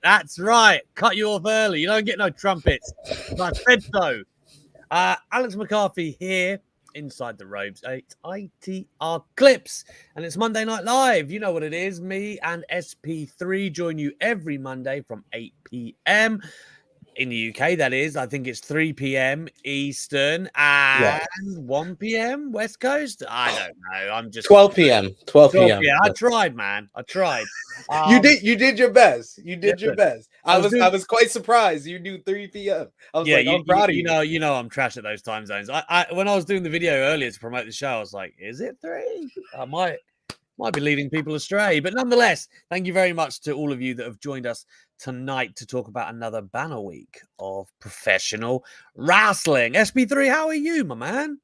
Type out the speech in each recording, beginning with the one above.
That's right. Cut you off early. You don't get no trumpets. I said so. Alex McCarthy here inside the ropes. It's ITR Clips, and it's Monday Night Live. You know what it is. Me and SP3 join you every Monday from 8 p.m. in the UK, that is. I think it's 3 p.m. Eastern and 1 p.m. West Coast. I don't know. I'm just 12 p.m. 12 p.m. Yeah, I tried, man. I tried. You did your best. You did your best. I was quite surprised. You knew 3 p.m. I was like, I'm proud of you. You know, I'm trash at those time zones. I when I was doing the video earlier to promote the show, I was like, is it 3? I might be leading people astray. But nonetheless, thank you very much to all of you that have joined us tonight to talk about another banner week of professional wrestling. SP3, how are you, my man?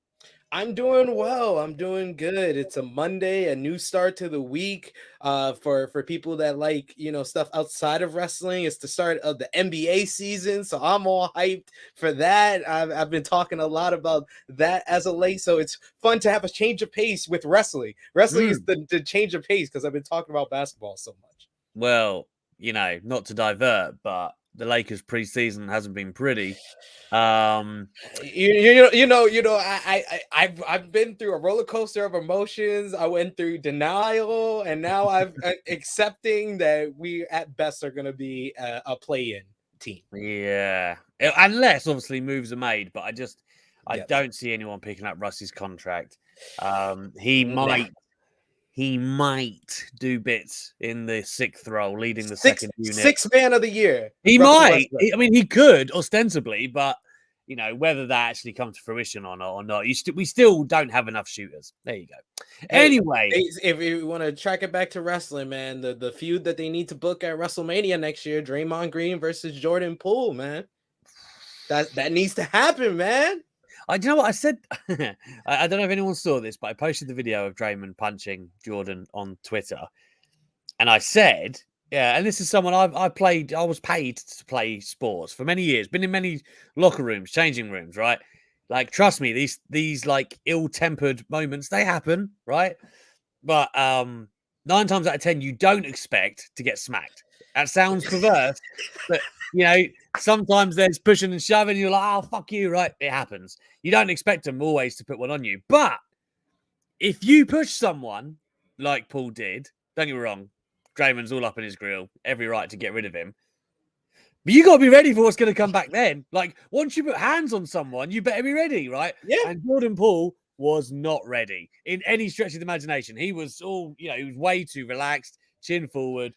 I'm doing well. I'm doing good. It's a Monday, a new start to the week. For people that like, stuff outside of wrestling, it's the start of the NBA season. So I'm all hyped for that. I've been talking a lot about that as of late. So it's fun to have a change of pace with wrestling. Wrestling is the change of pace because I've been talking about basketball so much. Well, not to divert, but the Lakers preseason hasn't been pretty. I've been through a roller coaster of emotions. I went through denial, and now I'm accepting that we at best are going to be a play-in team. Yeah, unless obviously moves are made, but I don't see anyone picking up Russ's contract. He might do bits in the 6th role, leading the second unit. 6th man of the year. He might. I mean, he could ostensibly, but whether that actually comes to fruition or not, we still don't have enough shooters. There you go. Anyway, if you want to track it back to wrestling, man, the feud that they need to book at WrestleMania next year, Draymond Green versus Jordan Poole, man, that needs to happen, man. Do you know what I said? I don't know if anyone saw this, but I posted the video of Draymond punching Jordan on Twitter. And I said, yeah, and this is someone I was paid to play sports for many years, been in many locker rooms, changing rooms, right? Like, trust me, these like ill-tempered moments, they happen, right? But 9 times out of 10, you don't expect to get smacked. That sounds perverse, but sometimes there's pushing and shoving. You're like, oh, fuck you, right? It happens. You don't expect them always to put one on you. But if you push someone like Paul did, don't get me wrong, Draymond's all up in his grill, every right to get rid of him. But you got to be ready for what's going to come back then. Like, once you put hands on someone, you better be ready, right? Yeah. And Jordan Poole was not ready in any stretch of the imagination. He was all, he was way too relaxed, chin forward.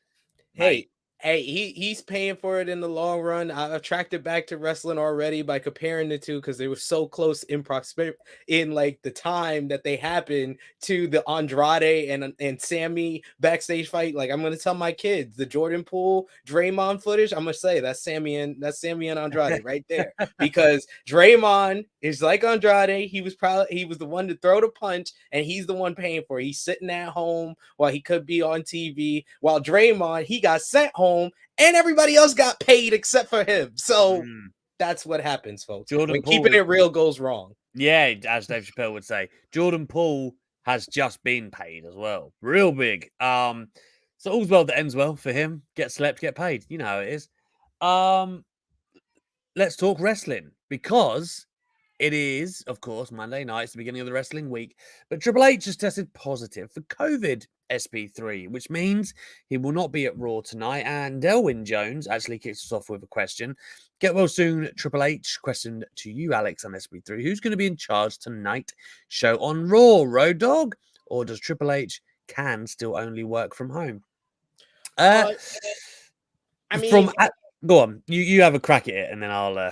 Hey, he's paying for it in the long run. I've tracked it back to wrestling already by comparing the two because they were so close in like the time that they happened to the Andrade and Sammy backstage fight. Like, I'm gonna tell my kids the Jordan Poole Draymond footage. I'm gonna say that's Sammy and Andrade right there because Draymond is like Andrade. He was the one to throw the punch, and he's the one paying for it. He's sitting at home while he could be on TV. While Draymond, he got sent home. And everybody else got paid except for him. So that's what happens, folks. When keeping it real goes wrong. Yeah, as Dave Chappelle would say, Jordan Poole has just been paid as well. Real big. So all's well that ends well for him. Get slept, get paid. You know how it is. Let's talk wrestling because it is, of course, Monday night. It's the beginning of the wrestling week. But Triple H has tested positive for COVID, SP3, which means he will not be at Raw tonight. And Delwyn Jones actually kicks us off with a question. Get well soon, Triple H. Question to you, Alex, and SP3. Who's going to be in charge tonight show on Raw? Road Dogg? Or does Triple H can still only work from home? Go on. You have a crack at it, and then I'll...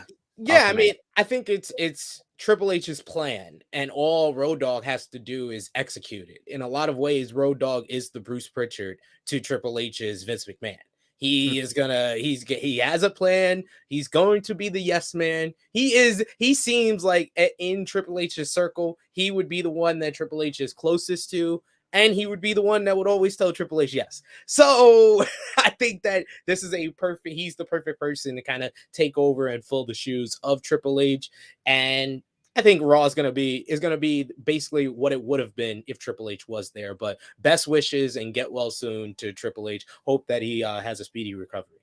I think it's Triple H's plan, and all Road Dogg has to do is execute it. In a lot of ways, Road Dogg is the Bruce Pritchard to Triple H's Vince McMahon. He has a plan. He's going to be the yes man. He seems like in Triple H's circle, he would be the one that Triple H is closest to. And he would be the one that would always tell Triple H yes. So I think that he's the perfect person to kind of take over and fill the shoes of Triple H. And I think Raw is going to be basically what it would have been if Triple H was there. But best wishes and get well soon to Triple H. Hope that he has a speedy recovery.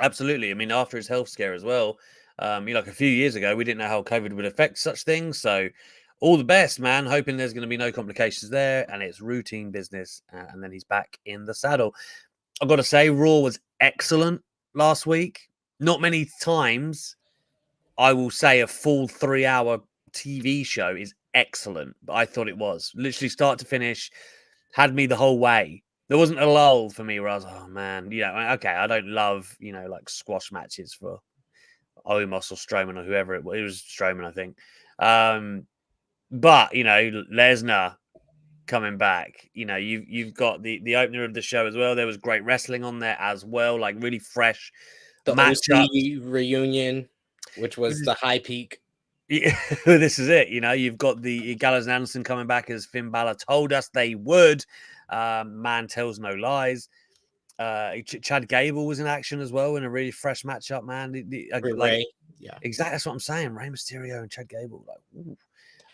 Absolutely. I mean, after his health scare as well, like a few years ago, we didn't know how COVID would affect such things. So, all the best, man. Hoping there's going to be no complications there, and it's routine business. And then he's back in the saddle. I've got to say, Raw was excellent last week. Not many times I will say a full 3 hour TV show is excellent, but I thought it was literally start to finish, had me the whole way. There wasn't a lull for me where I was, oh man, okay, I don't love, like squash matches for Omos or Strowman or whoever it was. It was Strowman, I think. But Lesnar coming back, you've got the opener of the show as well. There was great wrestling on there as well, like really fresh The matchup reunion, which was the high peak. Yeah, this is it. You've got the Gallows and Anderson coming back as Finn Balor told us they would. Man tells no lies. Chad Gable was in action as well in a really fresh matchup, man. Ray. Yeah, exactly. That's what I'm saying. Rey Mysterio and Chad Gable,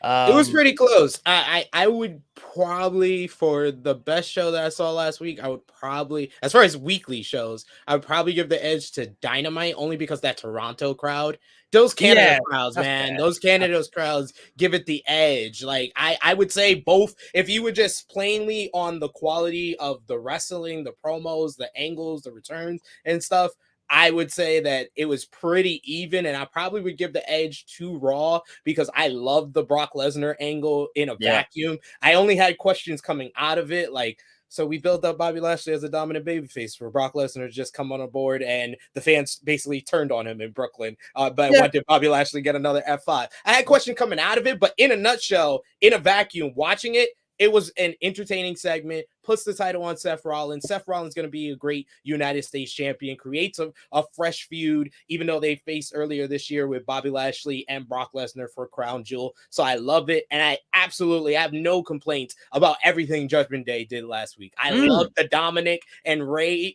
it was pretty close. I would probably, for the best show that I saw last week, I would probably, as far as weekly shows, I would probably give the edge to Dynamite, only because that Toronto crowd, those Canada crowds, man, those Canada crowds give it the edge. Like I would say both. If you were just plainly on the quality of the wrestling, the promos, the angles, the returns and stuff, I would say that it was pretty even, and I probably would give the edge to Raw because I love the Brock Lesnar angle in a vacuum. I only had questions coming out of it, like, so we built up Bobby Lashley as a dominant babyface for Brock Lesnar to just come on board, and the fans basically turned on him in Brooklyn. But why did Bobby Lashley get another F5? I had a question coming out of it, but in a nutshell, in a vacuum, watching it, it was an entertaining segment, puts the title on Seth Rollins. Seth Rollins is going to be a great United States champion, creates a fresh feud, even though they faced earlier this year with Bobby Lashley and Brock Lesnar for Crown Jewel. So I love it. And I absolutely have no complaints about everything Judgment Day did last week. I love the Dominic and Ray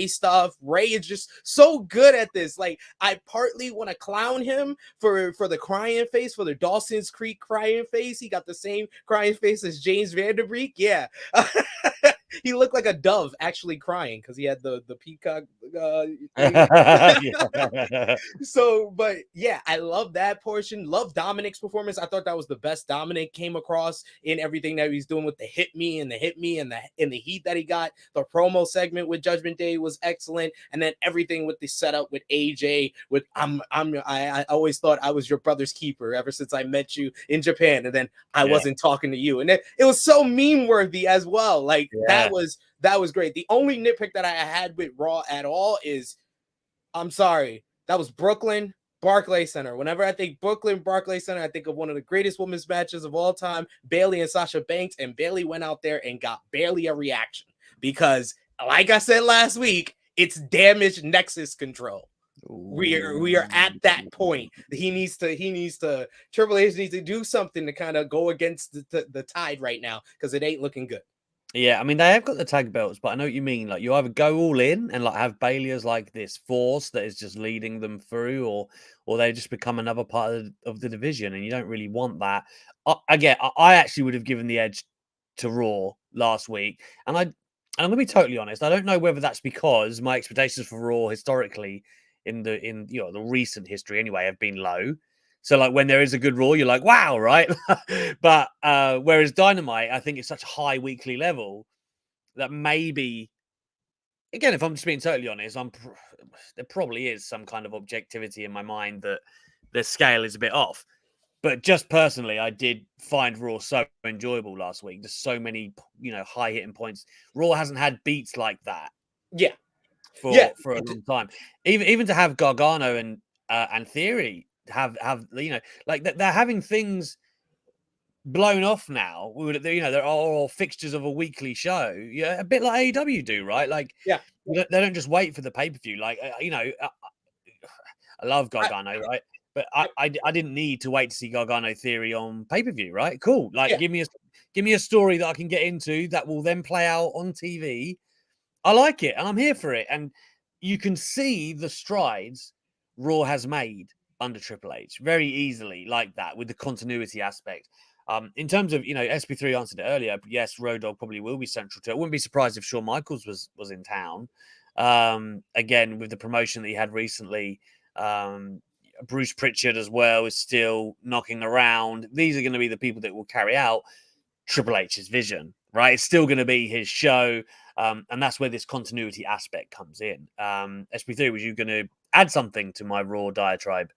stuff. Ray is just so good at this. Like, I partly want to clown him for the crying face, for the Dawson's Creek crying face. He got the same crying face as James Vanderbeek. Yeah. He looked like a dove actually crying because he had the peacock. So, but yeah, I love that portion. Love Dominic's performance. I thought that was the best Dominic came across in everything that he's doing with the hit me and the heat that he got. The promo segment with Judgment Day was excellent, and then everything with the setup with AJ. With I always thought I was your brother's keeper ever since I met you in Japan, and then I wasn't talking to you, and it was so meme worthy as well. Like that was great. The only nitpick that I had with Raw at all is, I'm sorry, that was Brooklyn Barclays Center. Whenever I think Brooklyn Barclays Center, I think of one of the greatest women's matches of all time, Bayley and Sasha Banks, and Bayley went out there and got barely a reaction because, like I said last week, it's damaged Nexus control. We are at that point. He needs to Triple H needs to do something to kind of go against the tide right now because it ain't looking good. Yeah, I mean, they have got the tag belts, but I know what you mean. Like, you either go all in and like have Bayley as like this force that is just leading them through, or they just become another part of the division, and you don't really want that. I actually would have given the edge to Raw last week, and I'm gonna be totally honest. I don't know whether that's because my expectations for Raw historically in the recent history anyway have been low. So, like, when there is a good Raw, you're like, wow, right? But whereas Dynamite, I think it's such a high weekly level that maybe, again, if I'm just being totally honest, there probably is some kind of objectivity in my mind that the scale is a bit off. But just personally, I did find Raw so enjoyable last week. There's so many, high hitting points. Raw hasn't had beats like that. Yeah. For a long time. Even to have Gargano and Theory have like they're having things blown off now. They're all fixtures of a weekly show. Yeah, a bit like AEW do, right? Like, they don't just wait for the pay-per-view. Like, I love Gargano, right? But I didn't need to wait to see Gargano Theory on pay-per-view, right? Cool. Like, give me a story that I can get into that will then play out on TV. I like it, and I'm here for it. And you can see the strides Raw has made under Triple H very easily, like that, with the continuity aspect. In terms of, SP3 answered it earlier, but yes, Road Dogg probably will be central to it. I wouldn't be surprised if Shawn Michaels was in town. Again, with the promotion that he had recently, Bruce Pritchard as well is still knocking around. These are going to be the people that will carry out Triple H's vision, right? It's still going to be his show. And that's where this continuity aspect comes in. SB3, was you going to add something to my Raw diatribe?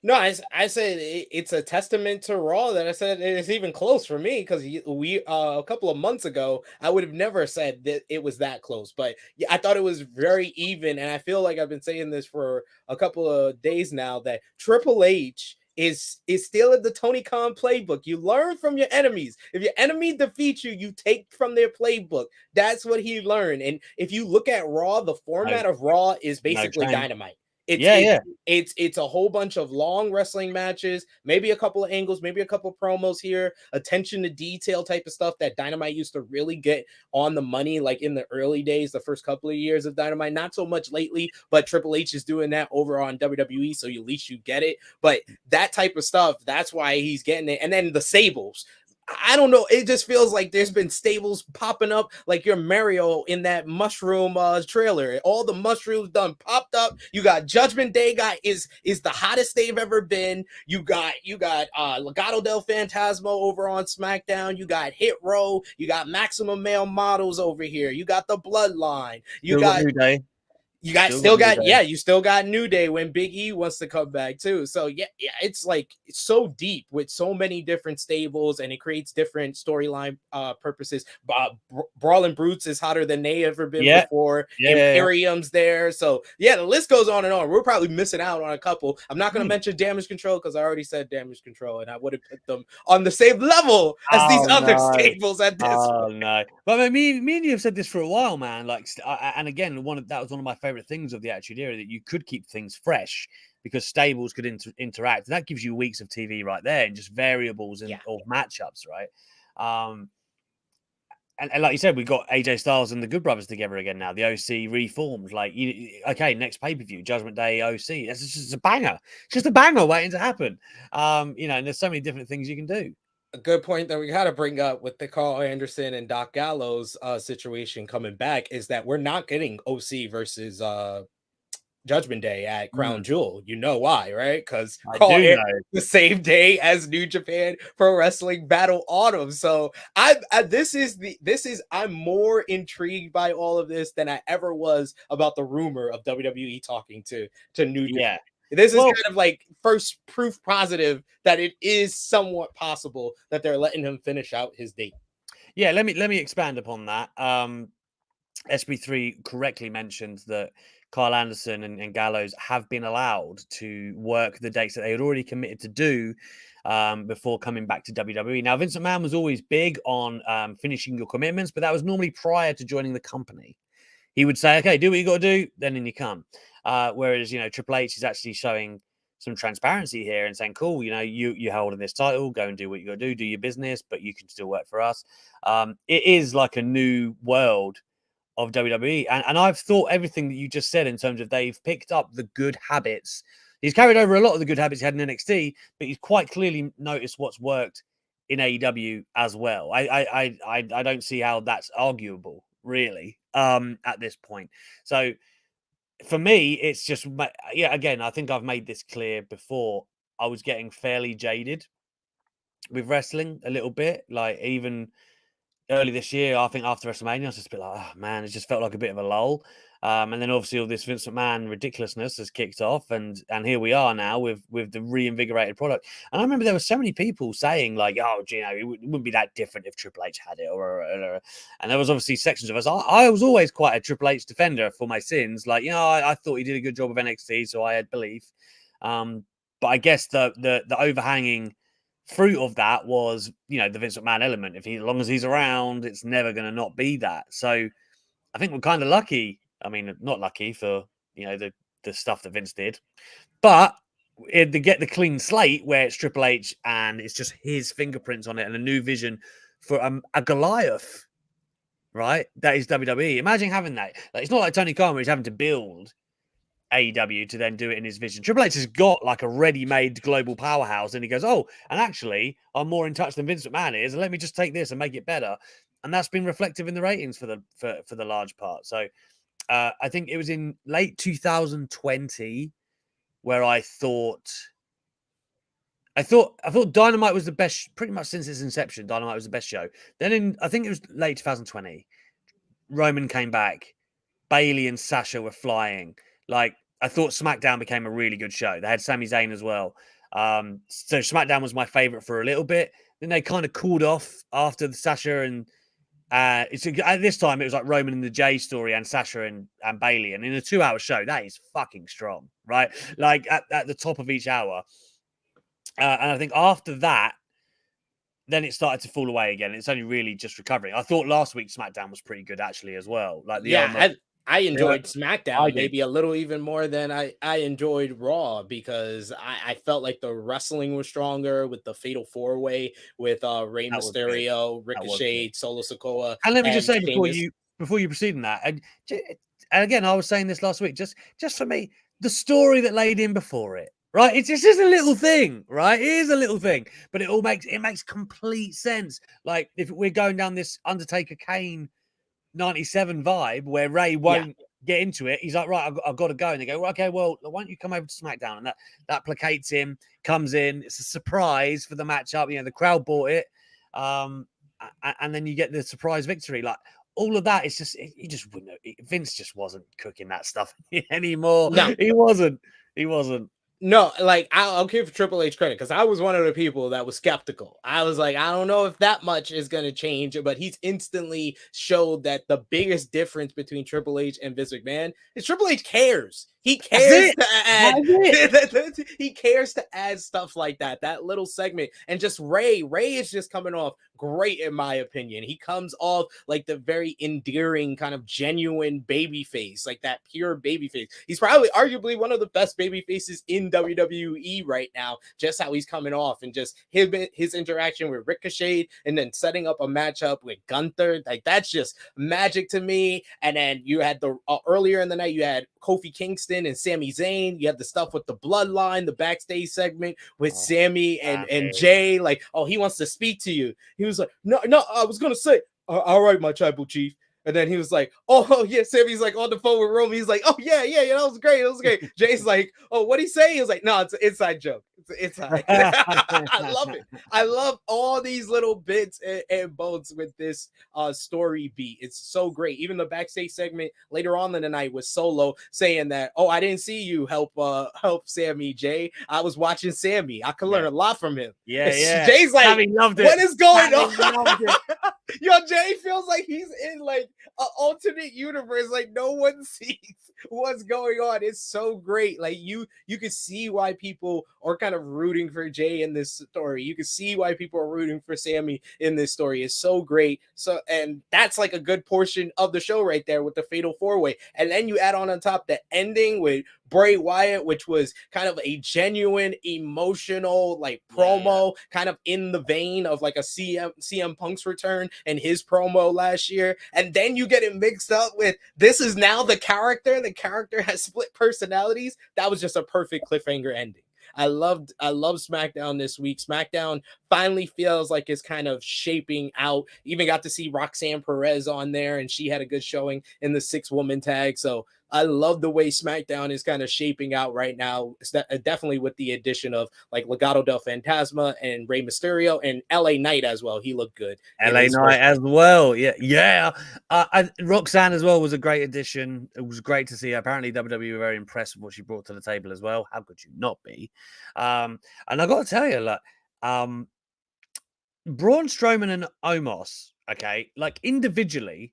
No, I said it's a testament to Raw that I said it's even close for me because we a couple of months ago I would have never said that it was that close, but yeah, I thought it was very even, and I feel like I've been saying this for a couple of days now that Triple H is still in the Tony Khan playbook. You learn from your enemies. If your enemy defeats you, you take from their playbook. That's what he learned. And if you look at Raw, the No, format of Raw is no basically shame. Dynamite. It's Yeah, it's yeah. it's a whole bunch of long wrestling matches, maybe a couple of angles, maybe a couple of promos here, attention to detail type of stuff that Dynamite used to really get on the money, like in the early days, the first couple of years of Dynamite. Not so much lately, but Triple H is doing that over on WWE, so at least you get it. But that type of stuff, that's why he's getting it. And then the Sables. I don't know. It just feels like there's been stables popping up like your Mario in that mushroom trailer. All the mushrooms done popped up. You got Judgment Day is the hottest they've ever been. You got Legado del Fantasma over on SmackDown. You got Hit Row. You got Maximum Male Models over here. You got the Bloodline. You Still got got New Day. you still got New Day when Big E wants to come back too. So yeah, it's like it's so deep with so many different stables, and it creates different storyline purposes. Brawling Brutes is hotter than they ever been Yeah, before. yeah. Imperium's there, so yeah, the list goes on and on. We're probably missing out on a couple. I'm not going to mention Damage Control because I already said Damage Control, and I would have put them on the same level as these other stables at this point. No. But I mean, me and you have said this for a while, man. Like, and again, that was one of my favorite things of the Attitude Era, that you could keep things fresh because stables could interact. And that gives you weeks of TV right there, and just variables and or matchups, right? And like you said, we got AJ Styles and the Good Brothers together again now. The OC reformed. Like, okay, next pay-per-view, Judgment Day OC. That's just a banger. It's just a banger waiting to happen. And there's so many different things you can do. A good point that we got to bring up with the Carl Anderson and Doc Gallows situation coming back is that we're not getting OC versus Judgment Day at Crown Jewel. You know why, right? Because the same day as New Japan Pro Wrestling Battle Autumn. So I'm more intrigued by all of this than I ever was about the rumor of WWE talking to New Japan. This is kind of like first proof positive that it is somewhat possible that they're letting him finish out his date. Yeah, let me expand upon that. SB3 correctly mentioned that Kyle Anderson and Gallows have been allowed to work the dates that they had already committed to do before coming back to WWE. Now, Vince McMahon was always big on finishing your commitments, but that was normally prior to joining the company. He would say, okay, do what you got to do, then in you come. Whereas, Triple H is actually showing some transparency here and saying, cool, you're holding this title, go and do what you got to do your business, but you can still work for us. It is like a new world of WWE. And I've thought everything that you just said in terms of they've picked up the good habits. He's carried over a lot of the good habits he had in NXT, but he's quite clearly noticed what's worked in AEW as well. I don't see how that's arguable, really, at this point. So for me, it's just, again, I think I've made this clear before. I was getting fairly jaded with wrestling a little bit, like even early this year. I think after WrestleMania, I was just a bit like, oh man, it just felt like a bit of a lull. And then obviously all this Vince McMahon ridiculousness has kicked off, and here we are now with the reinvigorated product. And I remember there were so many people saying like, oh, it wouldn't be that different if Triple H had it, and there was obviously sections of us. I was always quite a Triple H defender for my sins. Like, I thought he did a good job of NXT, so I had belief. But I guess the overhanging fruit of that was, the Vince McMahon element. As long as he's around, it's never going to not be that. So I think we're kind of lucky. I mean, not lucky for, the stuff that Vince did, but to get the clean slate where it's Triple H and it's just his fingerprints on it and a new vision for a Goliath, right? That is WWE. Imagine having that. Like, it's not like Tony Khan where he's having to build AEW to then do it in his vision. Triple H has got like a ready-made global powerhouse, and he goes, oh, and actually I'm more in touch than Vince McMahon is, and let me just take this and make it better. And that's been reflective in the ratings for the large part. So I think it was in late 2020 where I thought Dynamite was the best, pretty much since its inception. Dynamite was the best show. Then I think it was late 2020, Roman came back. Bailey and Sasha were flying. Like, I thought SmackDown became a really good show. They had Sami Zayn as well. So SmackDown was my favorite for a little bit. Then they kind of cooled off after the Sasha and at this time it was like Roman and the Jay story and Sasha and Bailey. And in a 2-hour show, that is fucking strong, right? Like at the top of each hour. And I think after that, then it started to fall away again. It's only really just recovering. I thought last week's SmackDown was pretty good actually as well. Like I enjoyed SmackDown maybe a little even more than I enjoyed Raw, because I felt like the wrestling was stronger with the Fatal 4-Way with Rey Mysterio, Ricochet, Solo Sikoa. And let me just say before you proceed in that, and again, I was saying this last week, just for me, the story that laid in before it. Right, it's just a little thing, right? It is a little thing, but it makes complete sense. Like if we're going down this Undertaker Kane 97 vibe where Ray won't get into it, he's like, right, I've got to go, and they go, okay, well, why don't you come over to SmackDown? And that placates him, comes in, it's a surprise for the matchup. You know, the crowd bought it, and then you get the surprise victory. Like all of that is just you just wouldn't know. Vince just wasn't cooking that stuff anymore. No, he wasn't. No, like I'll give Triple H credit because I was one of the people that was skeptical. I was like, I don't know if that much is going to change, but he's instantly showed that the biggest difference between Triple H and Vince McMahon is Triple H cares. He cares to add. He cares to add stuff like that. That little segment, and just Ray is just coming off great in my opinion. He comes off like the very endearing kind of genuine baby face, like that pure baby face. He's probably arguably one of the best baby faces in WWE right now. Just how he's coming off, and just his interaction with Ricochet, and then setting up a matchup with Gunther. Like that's just magic to me. And then you had the earlier in the night, you had Kofi Kingston and Sami Zayn. You had the stuff with the bloodline, the backstage segment with Sami and Jay. Like, oh, he wants to speak to you. He was like, no, I was gonna say, all right, my tribal chief. And then he was like, oh yeah, Sammy's like on the phone with Roman. He's like, oh yeah, that was great. Jay's like, oh, what'd he say? He was like, no, it's an inside joke. It's inside. I love it. I love all these little bits and bones with this story beat. It's so great. Even the backstage segment later on in the night with Solo saying that, oh, I didn't see you help Sammy, Jay. I was watching Sammy. I could learn a lot from him. Yeah. Jay's like, loved it. What is going on? Yo, Jay feels like he's in like an alternate universe. Like no one sees what's going on. It's so great. Like you can see why people are kind of rooting for Jay in this story. You can see why people are rooting for Sammy in this story. It's so great. So, and that's like a good portion of the show right there with the Fatal 4-Way. And then you add on top the ending with Bray Wyatt, which was kind of a genuine emotional like promo, kind of in the vein of like a CM Punk's return and his promo last year. And then you get it mixed up with this is now the character. The character has split personalities. That was just a perfect cliffhanger ending. I love SmackDown this week. SmackDown finally feels like it's kind of shaping out. Even got to see Roxanne Perez on there, and she had a good showing in the 6-woman tag. So I love the way SmackDown is kind of shaping out right now. It's definitely with the addition of like Legado del Fantasma and Rey Mysterio and LA Knight as well. He looked good. LA Knight as well. Yeah. Roxanne as well was a great addition. It was great to see her. Apparently WWE were very impressed with what she brought to the table as well. How could you not be? And I got to tell you, like, Braun Strowman and Omos, okay, like individually,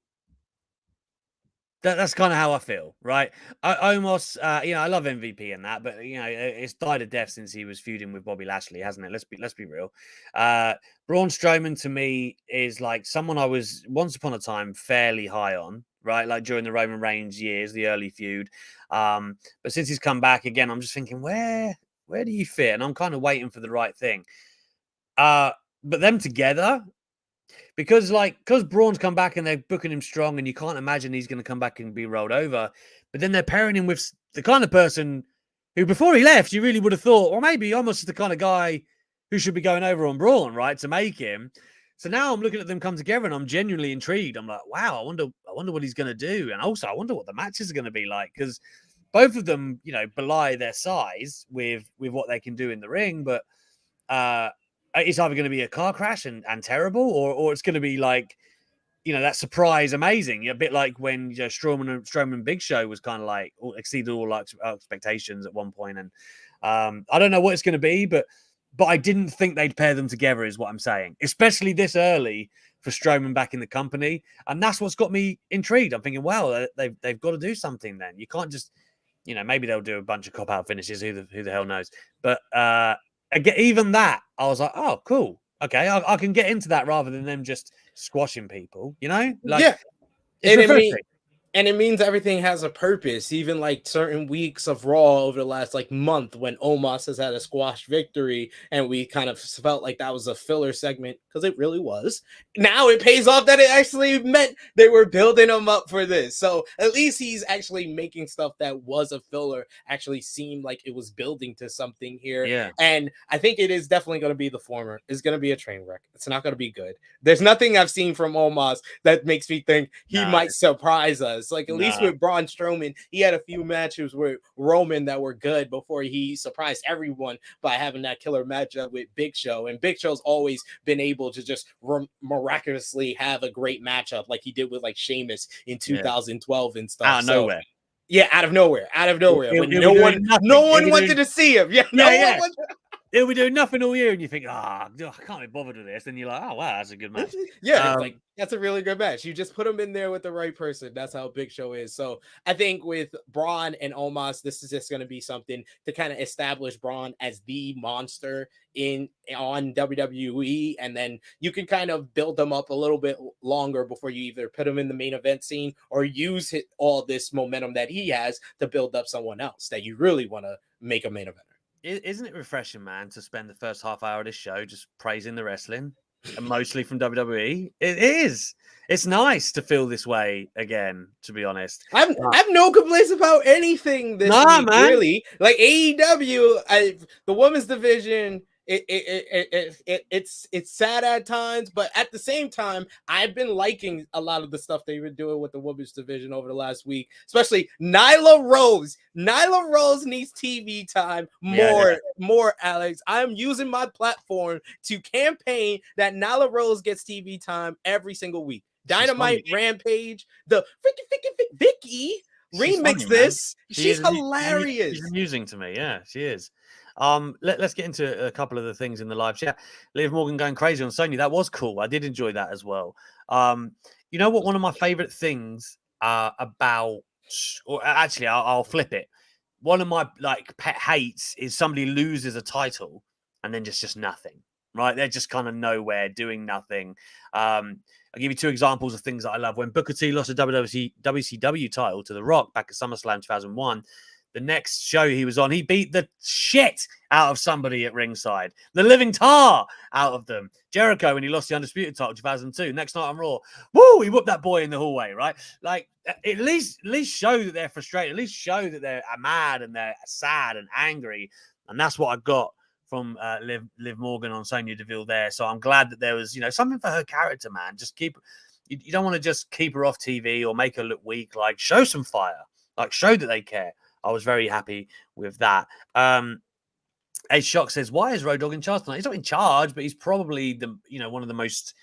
that's kind of how I feel, right? Omos, I love MVP and that, but it's died a death since he was feuding with Bobby Lashley, hasn't it? Let's be real. Braun Strowman to me is like someone I was once upon a time fairly high on, right? Like during the Roman Reigns years, the early feud. But since he's come back again, I'm just thinking, where do you fit? And I'm kind of waiting for the right thing. But them together. Because Braun's come back and they're booking him strong and you can't imagine he's going to come back and be rolled over. But then they're pairing him with the kind of person who before he left, you really would have thought, or maybe almost the kind of guy who should be going over on Braun, right? To make him. So now I'm looking at them come together, and I'm genuinely intrigued. I'm like, wow, I wonder what he's going to do, and also I wonder what the matches are going to be like, because both of them, belie their size with what they can do in the ring, but it's either going to be a car crash and terrible, or it's going to be like, that surprise amazing, a bit like when Strowman Big Show was kind of like exceeded all expectations at one point, and I don't know what it's going to be, but I didn't think they'd pair them together, is what I'm saying, especially this early for Strowman back in the company, and that's what's got me intrigued. I'm thinking, well, they've got to do something. Then you can't just, maybe they'll do a bunch of cop out finishes. Who the hell knows? But again, even that, I was like, oh, cool. Okay, I can get into that rather than them just squashing people, like, yeah. it's refreshing. And it means everything has a purpose, even like certain weeks of Raw over the last like month when Omos has had a squash victory and we kind of felt like that was a filler segment, because it really was. Now it pays off that it actually meant they were building him up for this. So at least he's actually making stuff that was a filler actually seem like it was building to something here. Yeah. And I think it is definitely going to be the former. It's going to be a train wreck. It's not going to be good. There's nothing I've seen from Omos that makes me think he might surprise us. Like, at least with Braun Strowman, he had a few matches with Roman that were good before he surprised everyone by having that killer matchup with Big Show. And Big Show's always been able to just miraculously have a great matchup, like he did with like Sheamus in 2012 and stuff. Out of nowhere. Yeah, out of nowhere. When no one wanted to see him. He'll be doing nothing all year, and you think, I can't be bothered with this. Then you're like, oh, wow, that's a good match. Yeah, it's like, that's a really good match. You just put him in there with the right person. That's how Big Show is. So I think with Braun and Omos, this is just going to be something to kind of establish Braun as the monster on WWE, and then you can kind of build them up a little bit longer before you either put him in the main event scene or use all this momentum that he has to build up someone else that you really want to make a main eventer. Isn't it refreshing, man, to spend the first half hour of this show just praising the wrestling, and mostly from WWE? It is. It's nice to feel this way again, to be honest. I have no complaints about anything this week, man. Really. Like AEW, the women's division, it's sad at times, but at the same time, I've been liking a lot of the stuff they've been doing with the women's division over the last week, especially Nyla Rose. Nyla Rose needs TV time more, Alex. I'm using my platform to campaign that Nyla Rose gets TV time every single week. Dynamite, Rampage, the Vicky remix this. She's hilarious. She's amusing to me. Yeah, she is. Let's get into a couple of the things in the live chat. Liv Morgan going crazy on Sony. That was cool. I did enjoy that as well. You know what? One of my favorite things about, or actually, I'll flip it. One of my pet hates is somebody loses a title and then just nothing. Right? They're just kind of nowhere, doing nothing. I'll give you two examples of things that I love. When Booker T lost a WCW title to The Rock back at SummerSlam 2001, the next show he was on, he beat the shit out of somebody at ringside. The living tar out of them. Jericho, when he lost the Undisputed title in 2002, next night on Raw, woo, he whooped that boy in the hallway, right? Like, at least show that they're frustrated. At least show that they're mad and they're sad and angry. And that's what I got from Liv Morgan on Sonya Deville there. So I'm glad that there was, something for her character, man. Just you don't want to just keep her off TV or make her look weak. Like, show some fire. Like, show that they care. I was very happy with that. A Shock says, why is Road Dogg in charge tonight? He's not in charge, but he's probably one of the most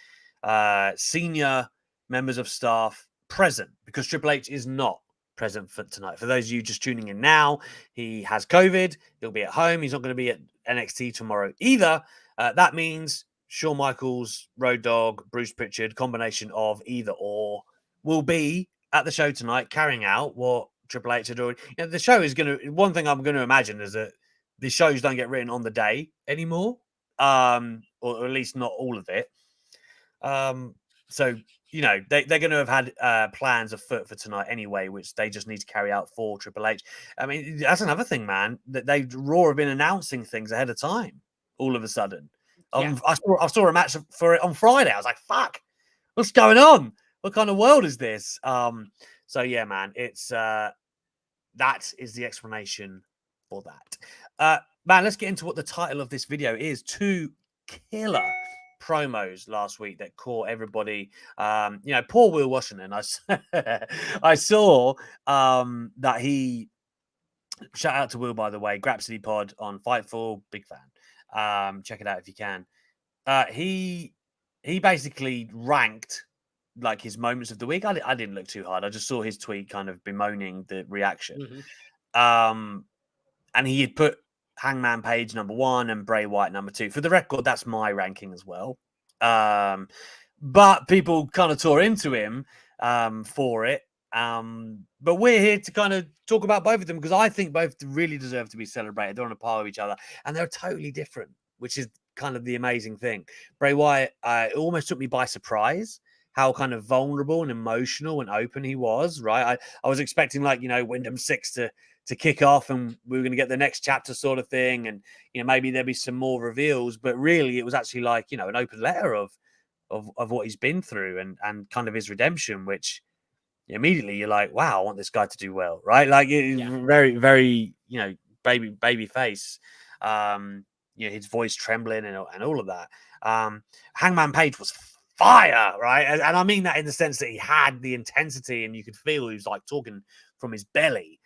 senior members of staff present, because Triple H is not present for tonight. For those of you just tuning in now, he has COVID. He'll be at home. He's not going to be at NXT tomorrow either. That means Shawn Michaels, Road Dogg, Bruce Pritchard, combination of either or, will be at the show tonight, carrying out what Triple H had already. The show is going to. One thing I'm going to imagine is that the shows don't get written on the day anymore, or at least not all of it. So they're going to have had plans afoot for tonight anyway, which they just need to carry out for Triple H. I mean, that's another thing, man. That Raw have been announcing things ahead of time. All of a sudden, I saw a match for it on Friday. I was like, "Fuck, what's going on? What kind of world is this?" So yeah, man, it's that is the explanation for that. Man, let's get into what the title of this video is. 2 Killer. promos last week that caught everybody. Poor Will Washington. I saw that he. Shout out to Will, by the way. Grapsity Pod on Fightful, big fan. Check it out if you can. He basically ranked like his moments of the week. I didn't look too hard. I just saw his tweet kind of bemoaning the reaction. And he had put Hangman Page number 1 and Bray Wyatt number 2. For the record, that's my ranking as well. But people kind of tore into him for it. But we're here to kind of talk about both of them because I think both really deserve to be celebrated. They're on a par with each other and they're totally different, which is kind of the amazing thing. Bray Wyatt, it almost took me by surprise how kind of vulnerable and emotional and open he was, right? I was expecting like, Wyndham 6 to kick off and we were going to get the next chapter sort of thing. And, maybe there'd be some more reveals, but really it was actually like, an open letter of what he's been through and kind of his redemption, which immediately you're like, wow, I want this guy to do well, right? Like very, very, baby face, his voice trembling and all of that. Hangman Page was fire, right? And I mean that in the sense that he had the intensity and you could feel he was like talking from his belly.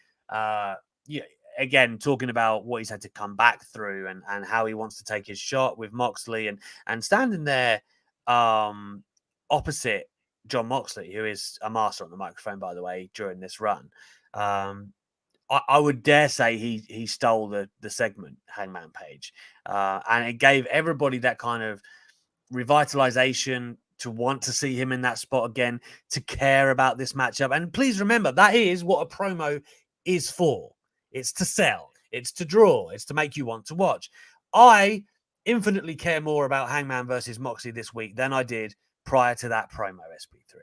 Again, talking about what he's had to come back through and how he wants to take his shot with Moxley and standing there opposite John Moxley, who is a master on the microphone, by the way, during this run. I would dare say he stole the segment, Hangman Page. And it gave everybody that kind of revitalization to want to see him in that spot again, to care about this matchup. And please remember, that is what a promo is for. It's to sell. It's to draw. It's to make you want to watch. I infinitely care more about Hangman versus Moxley this week than I did prior to that promo, SP3.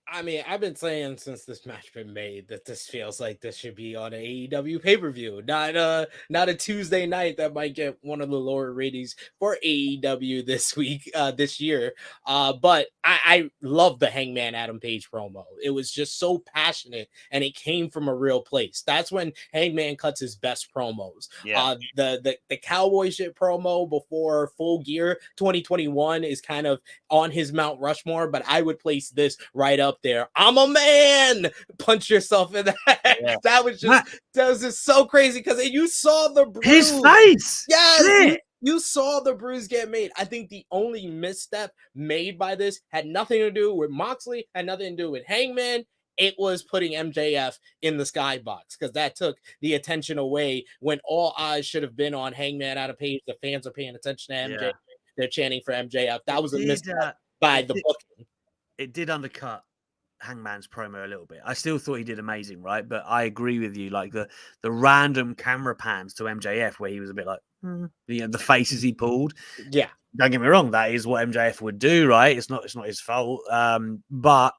I mean, I've been saying since this match been made that this feels like this should be on an AEW pay-per-view, not a Tuesday night that might get one of the lower ratings for AEW this week, this year. But I love the Hangman Adam Page promo. It was just so passionate and it came from a real place. That's when Hangman cuts his best promos. Yeah. The cowboy shit promo before Full Gear 2021 is kind of on his Mount Rushmore, but I would place this right up there. I'm a man. Punch yourself in that. Yeah. That was just so crazy because you saw the bruise. His face. Yes. You saw the bruise get made. I think the only misstep made by this had nothing to do with Moxley, had nothing to do with Hangman. It was putting MJF in the skybox because that took the attention away when all eyes should have been on Hangman Adam Page. The fans are paying attention to MJF. Yeah. They're chanting for MJF. That was a misstep by the booking. It did undercut Hangman's promo a little bit. I still thought he did amazing, right? But I agree with you. Like the random camera pans to MJF where he was a bit like, the faces he pulled. Yeah. Don't get me wrong. That is what MJF would do, right? It's not his fault. But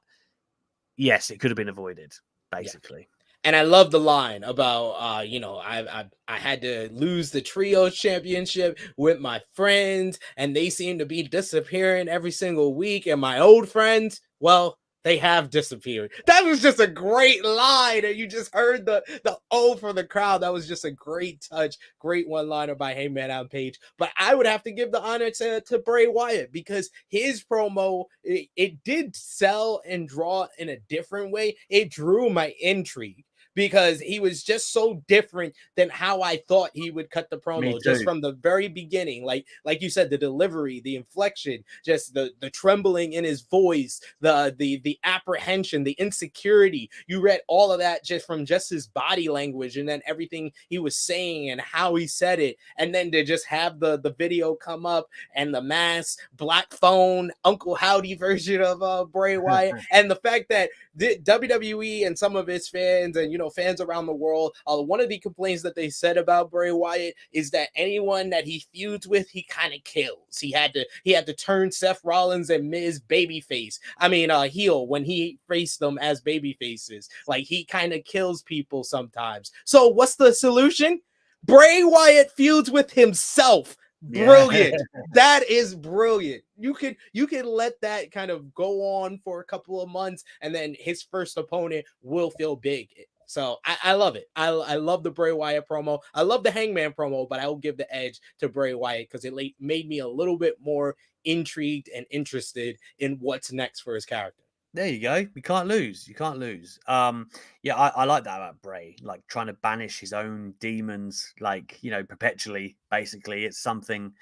yes, it could have been avoided, basically. Yeah. And I love the line about, I had to lose the Trios Championship with my friends, and they seem to be disappearing every single week. And my old friends, well, they have disappeared. That was just a great line. And you just heard the O for the crowd. That was just a great touch. Great one-liner by Hangman Adam Page. But I would have to give the honor to Bray Wyatt because his promo, it did sell and draw in a different way. It drew my intrigue because he was just so different than how I thought he would cut the promo just from the very beginning. Like you said, the delivery, the inflection, just the trembling in his voice, the apprehension, the insecurity. You read all of that just from just his body language and then everything he was saying and how he said it. And then to just have the video come up and the mask, black phone, Uncle Howdy version of Bray Wyatt. And the fact that the WWE and some of its fans and, fans around the world, one of the complaints that they said about Bray Wyatt is that anyone that he feuds with, he kind of kills. He had to turn Seth Rollins and Miz babyface. I mean, heel when he faced them as babyfaces. Like he kind of kills people sometimes. So what's the solution? Bray Wyatt feuds with himself. Brilliant. Yeah. That is brilliant. You can let that kind of go on for a couple of months and then his first opponent will feel big. So I love it. I love the Bray Wyatt promo. I love the Hangman promo, but I will give the edge to Bray Wyatt because it made me a little bit more intrigued and interested in what's next for his character. There you go. You can't lose. You can't lose. Yeah, I like that about Bray, like trying to banish his own demons, like, perpetually. Basically, it's something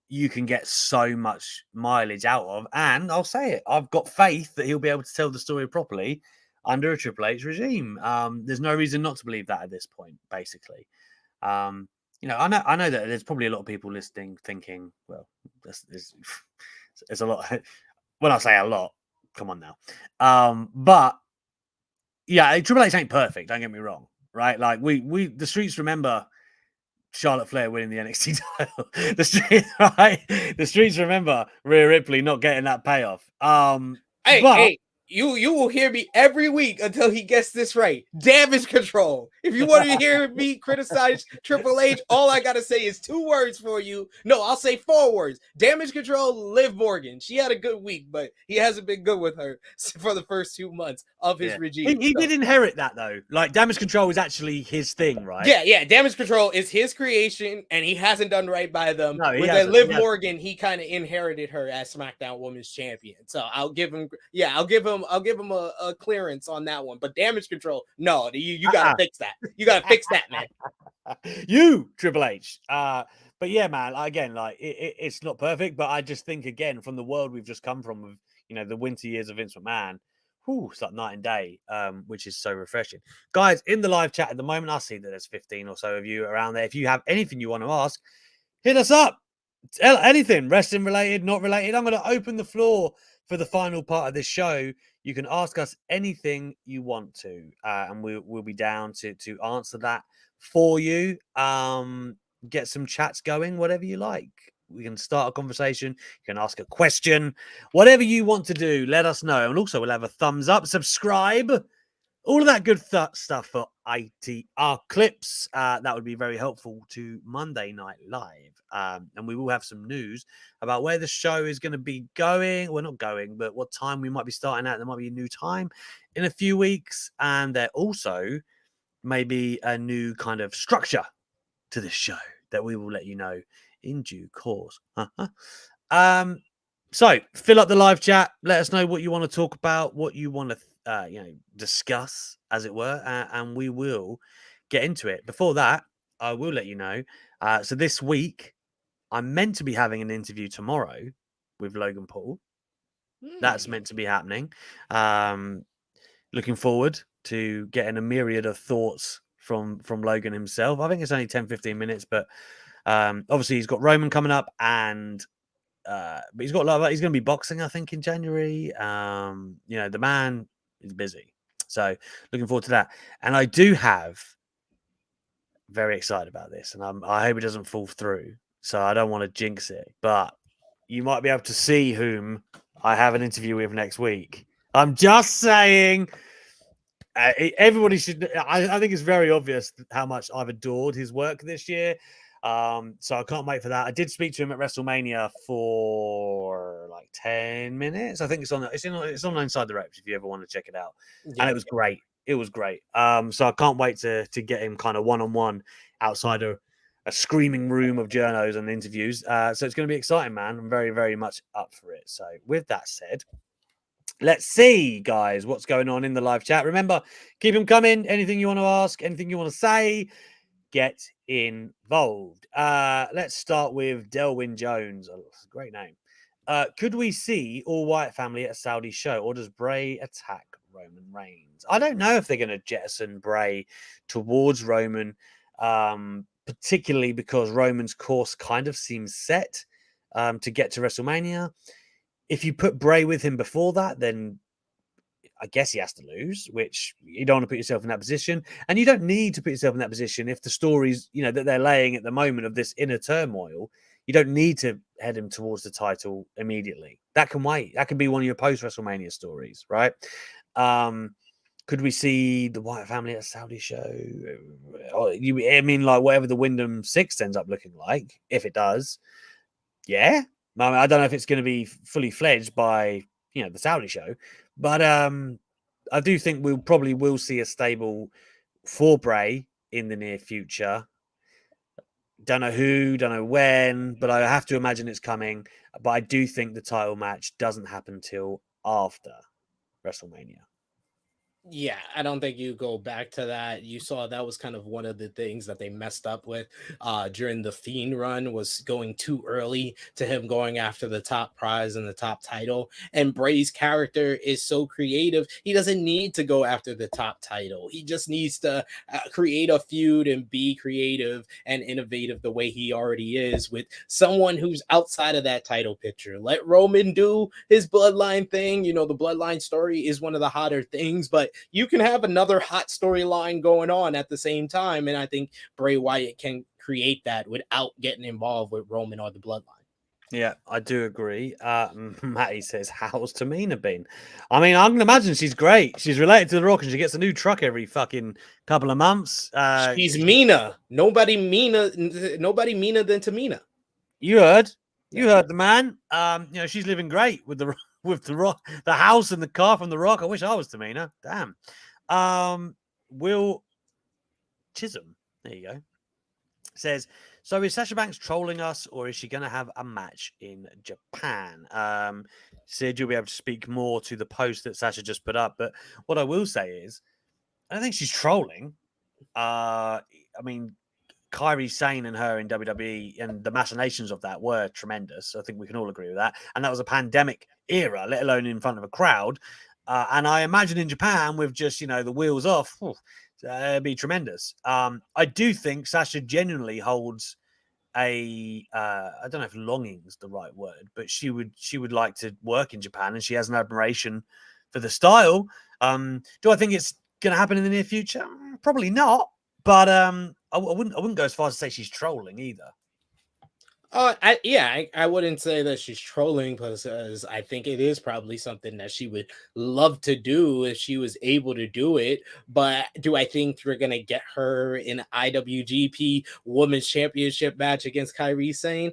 you can get so much mileage out of. And I'll say it, I've got faith that he'll be able to tell the story properly under a Triple H regime. There's no reason not to believe that at this point, basically. I know that there's probably a lot of people listening thinking, well, there's a lot. When I say a lot, come on now. But yeah, Triple H ain't perfect. Don't get me wrong, right? Like the streets remember Charlotte Flair winning the NXT title. The streets remember Rhea Ripley not getting that payoff. Hey, you will hear me every week until he gets this right. Damage control. If you want to hear me criticize Triple H, all I gotta say is 2 words for you. No, I'll say 4 words. Damage control. Liv Morgan. She had a good week, but he hasn't been good with her for the first 2 months of his regime. He did inherit that though. Like damage control is actually his thing, right? Yeah. Damage control is his creation, and he hasn't done right by them. No, with Liv Morgan, he kind of inherited her as SmackDown Women's Champion. So I'll give him a clearance on that one. But damage control, no, you gotta fix that. You gotta fix that, man. You Triple H. But yeah, man. Again, like it's not perfect, but I just think again from the world we've just come from, with the winter years of Vince McMahon. It's like night and day, which is so refreshing. Guys, in the live chat at the moment, I see that there's 15 or so of you around there. If you have anything you want to ask, hit us up. Anything, wrestling related, not related. I'm going to open the floor for the final part of this show. You can ask us anything you want to, and we'll be down to answer that for you. Get some chats going, whatever you like. We can start a conversation. You can ask a question, whatever you want to do. Let us know. And also, we'll have a thumbs up, subscribe, all of that good stuff for ITR clips. That would be very helpful to Monday Night Live. And we will have some news about where the show is going to be going. Well, not going, but what time we might be starting at. There might be a new time in a few weeks. And there also may be a new kind of structure to this show that we will let you know in due course. So fill up the live chat. Let us know what you want to talk about, what you want to discuss, as it were, and we will get into it. Before that, I will let you know. So this week, I'm meant to be having an interview tomorrow with Logan Paul. That's meant to be happening. Looking forward to getting a myriad of thoughts from Logan himself. I think it's only 10-15 minutes, but obviously he's got Roman coming up, and but he's going to be boxing, I think, in January. The man is busy, so looking forward to that. And I do have very excited about this, and I hope it doesn't fall through. So I don't want to jinx it, but you might be able to see whom I have an interview with next week. I'm just saying. Everybody should. I think it's very obvious how much I've adored his work this year. So I can't wait for that. I did speak to him at WrestleMania for like 10 minutes. I think it's on Inside the Ropes if you ever want to check it out. Yeah, and it was great. It was great. So I can't wait to get him kind of one-on-one outside a screaming room of journos and interviews. So it's going to be exciting, man. I'm very, very much up for it. So with that said, let's see, guys, what's going on in the live chat. Remember, keep them coming. Anything you want to ask, anything you want to say, get involved. Let's start with Delwyn Jones. Oh, that's a great name. Could we see All Wyatt family at a Saudi show, or does Bray attack Roman Reigns? I don't know if they're going to jettison Bray towards Roman, particularly because Roman's course kind of seems set to get to WrestleMania. If you put Bray with him before that, then I guess he has to lose, which you don't want to put yourself in that position. And you don't need to put yourself in that position if the stories, that they're laying at the moment of this inner turmoil, you don't need to head him towards the title immediately. That can wait. That can be one of your post-WrestleMania stories, right? Could we see the Wyatt family at a Saudi show? Like whatever the Wyndham 6 ends up looking like, if it does. Yeah. I don't know if it's going to be fully fledged by, the Saudi show, but I do think we'll see a stable for Bray in the near future. Don't know who, don't know when, but I have to imagine it's coming. But I do think the title match doesn't happen till after WrestleMania. Yeah, I don't think you go back to that. You saw that was kind of one of the things that they messed up with during the Fiend run, was going too early to him going after the top prize and the top title. And Bray's character is so creative. He doesn't need to go after the top title. He just needs to create a feud and be creative and innovative the way he already is with someone who's outside of that title picture. Let Roman do his bloodline thing. You know, the bloodline story is one of the hotter things, but you can have another hot storyline going on at the same time. And I think Bray Wyatt can create that without getting involved with Roman or the bloodline. Yeah, I do agree. Matty says, how's Tamina been? I mean, I can imagine she's great. She's related to The Rock and she gets a new truck every fucking couple of months. She's Mina. Nobody meaner than Tamina. You heard the man. You know, she's living great with the Rock, the house and the car from The Rock. I wish I was Tamina. Damn. Will Chisholm, there you go, says, so is Sasha Banks trolling us, or is she going to have a match in Japan? Sid, you'll be able to speak more to the post that Sasha just put up. But what I will say is, I don't think she's trolling. I mean, Kairi Sane and her in WWE and the machinations of that were tremendous. I think we can all agree with that. And that was a pandemic era, let alone in front of a crowd. And I imagine in Japan, with just, you know, the wheels off, it'd be tremendous. I do think Sasha genuinely holds I don't know if longing is the right word, but she would like to work in Japan, and she has an admiration for the style. Do I think it's going to happen in the near future? Probably not. But I wouldn't go as far as to say she's trolling either. I wouldn't say that she's trolling, because I think it is probably something that she would love to do if she was able to do it. But do I think we're gonna get her in an IWGP Women's Championship match against Kairi Sane?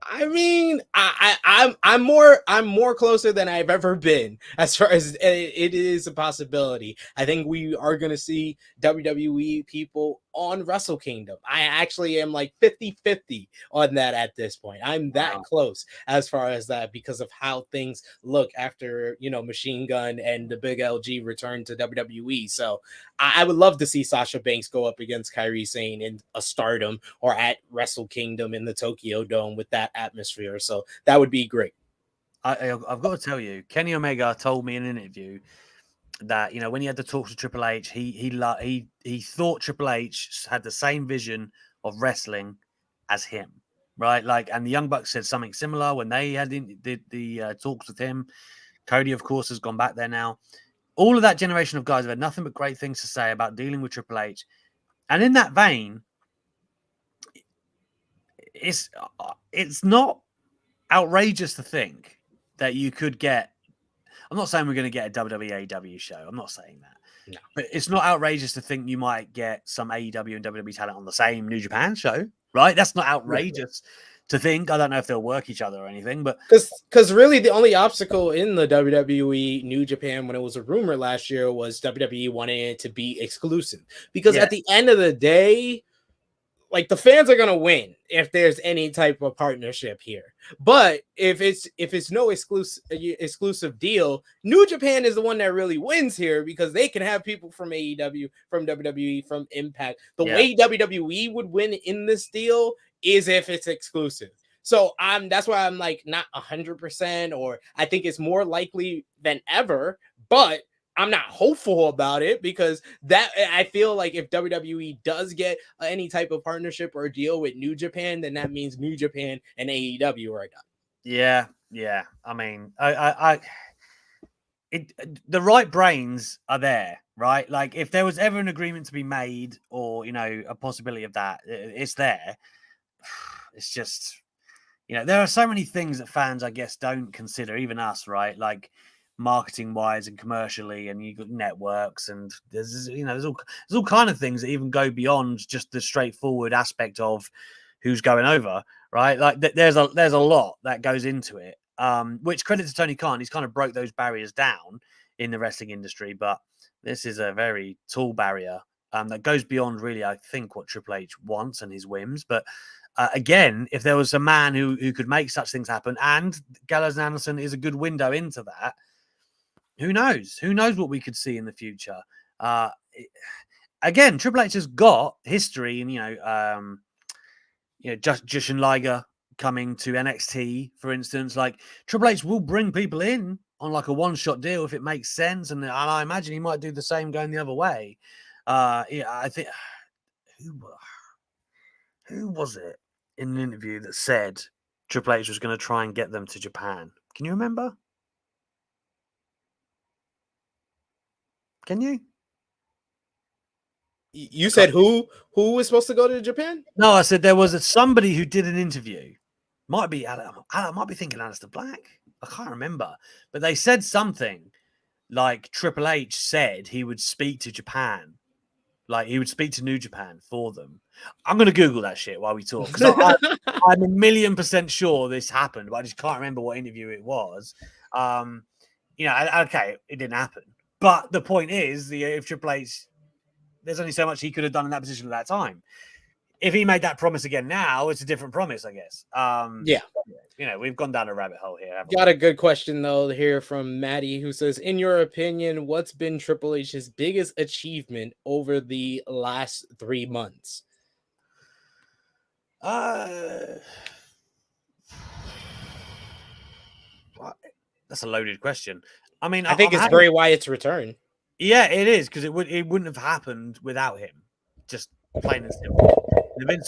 I mean, I'm more closer than I've ever been, as far as it is a possibility. I think we are gonna see WWE people on Wrestle Kingdom. I actually am like 50-50 on that at this point. I'm that close as far as that, because of how things look after, you know, Machine Gun and the Big LG return to WWE. So I would love to see Sasha Banks go up against Kairi Sane in a Stardom or at Wrestle Kingdom in the Tokyo Dome with that atmosphere. So that would be great. I've got to tell you, Kenny Omega told me in an interview that, you know, when he had the talks with Triple H, he thought Triple H had the same vision of wrestling as him, right? Like, and the Young Bucks said something similar when they had the talks with him. Cody, of course, has gone back there now. All of that generation of guys have had nothing but great things to say about dealing with Triple H. And in that vein, it's not outrageous to think that you could get. I'm not saying we're going to get a WWE AEW show. I'm not saying that. No. But it's not outrageous to think you might get some AEW and WWE talent on the same New Japan show, right? That's not outrageous to think. I don't know if they'll work each other or anything, but because really the only obstacle in the WWE New Japan, when it was a rumor last year, was WWE wanting it to be exclusive. Because at the end of the day, like, the fans are gonna win if there's any type of partnership here. But if it's no exclusive deal, New Japan is the one that really wins here, because they can have people from AEW, from WWE, from Impact. The way WWE would win in this deal is if it's exclusive. So that's why I'm like not 100%, or I think it's more likely than ever, but I'm not hopeful about it, because that I feel like if WWE does get any type of partnership or deal with New Japan, then that means New Japan and AEW are done. Yeah. I mean, the right brains are there, right? Like, if there was ever an agreement to be made, or, you know, a possibility of that, it's there. It's just, you know, there are so many things that fans, I guess, don't consider, even us, right? Like, marketing wise and commercially, and you got networks, and there's all kind of things that even go beyond just the straightforward aspect of who's going over, right? Like, there's a lot that goes into it. Which, credit to Tony Khan, he's kind of broke those barriers down in the wrestling industry, but this is a very tall barrier that goes beyond really, I think, what Triple H wants and his whims. But again, if there was a man who could make such things happen, and Gallows and Anderson is a good window into that, who knows? Who knows what we could see in the future? Again, Triple H has got history, and Jushin Liger coming to NXT, for instance. Like, Triple H will bring people in on like a one-shot deal if it makes sense, and I imagine he might do the same going the other way. I think who was it in an interview that said Triple H was going to try and get them to Japan? Can you remember? Can you? You said who was supposed to go to Japan? No, I said there was somebody who did an interview. Might be I might be thinking Aleister Black. I can't remember, but they said something like Triple H said he would speak to Japan, like he would speak to New Japan for them. I'm going to Google that shit while we talk, because I'm 1,000,000% sure this happened, but I just can't remember what interview it was. Okay, it didn't happen, but the point is, if Triple H, there's only so much he could have done in that position at that time. If he made that promise again now, it's a different promise, I guess. Yeah. We've gone down a rabbit hole here. Got a good question, though, here from Maddie, who says, in your opinion, what's been Triple H's biggest achievement over the last 3 months? That's a loaded question. I mean, I think it's Bray Wyatt's return. Yeah, it is, because it wouldn't have happened without him. Just plain and simple.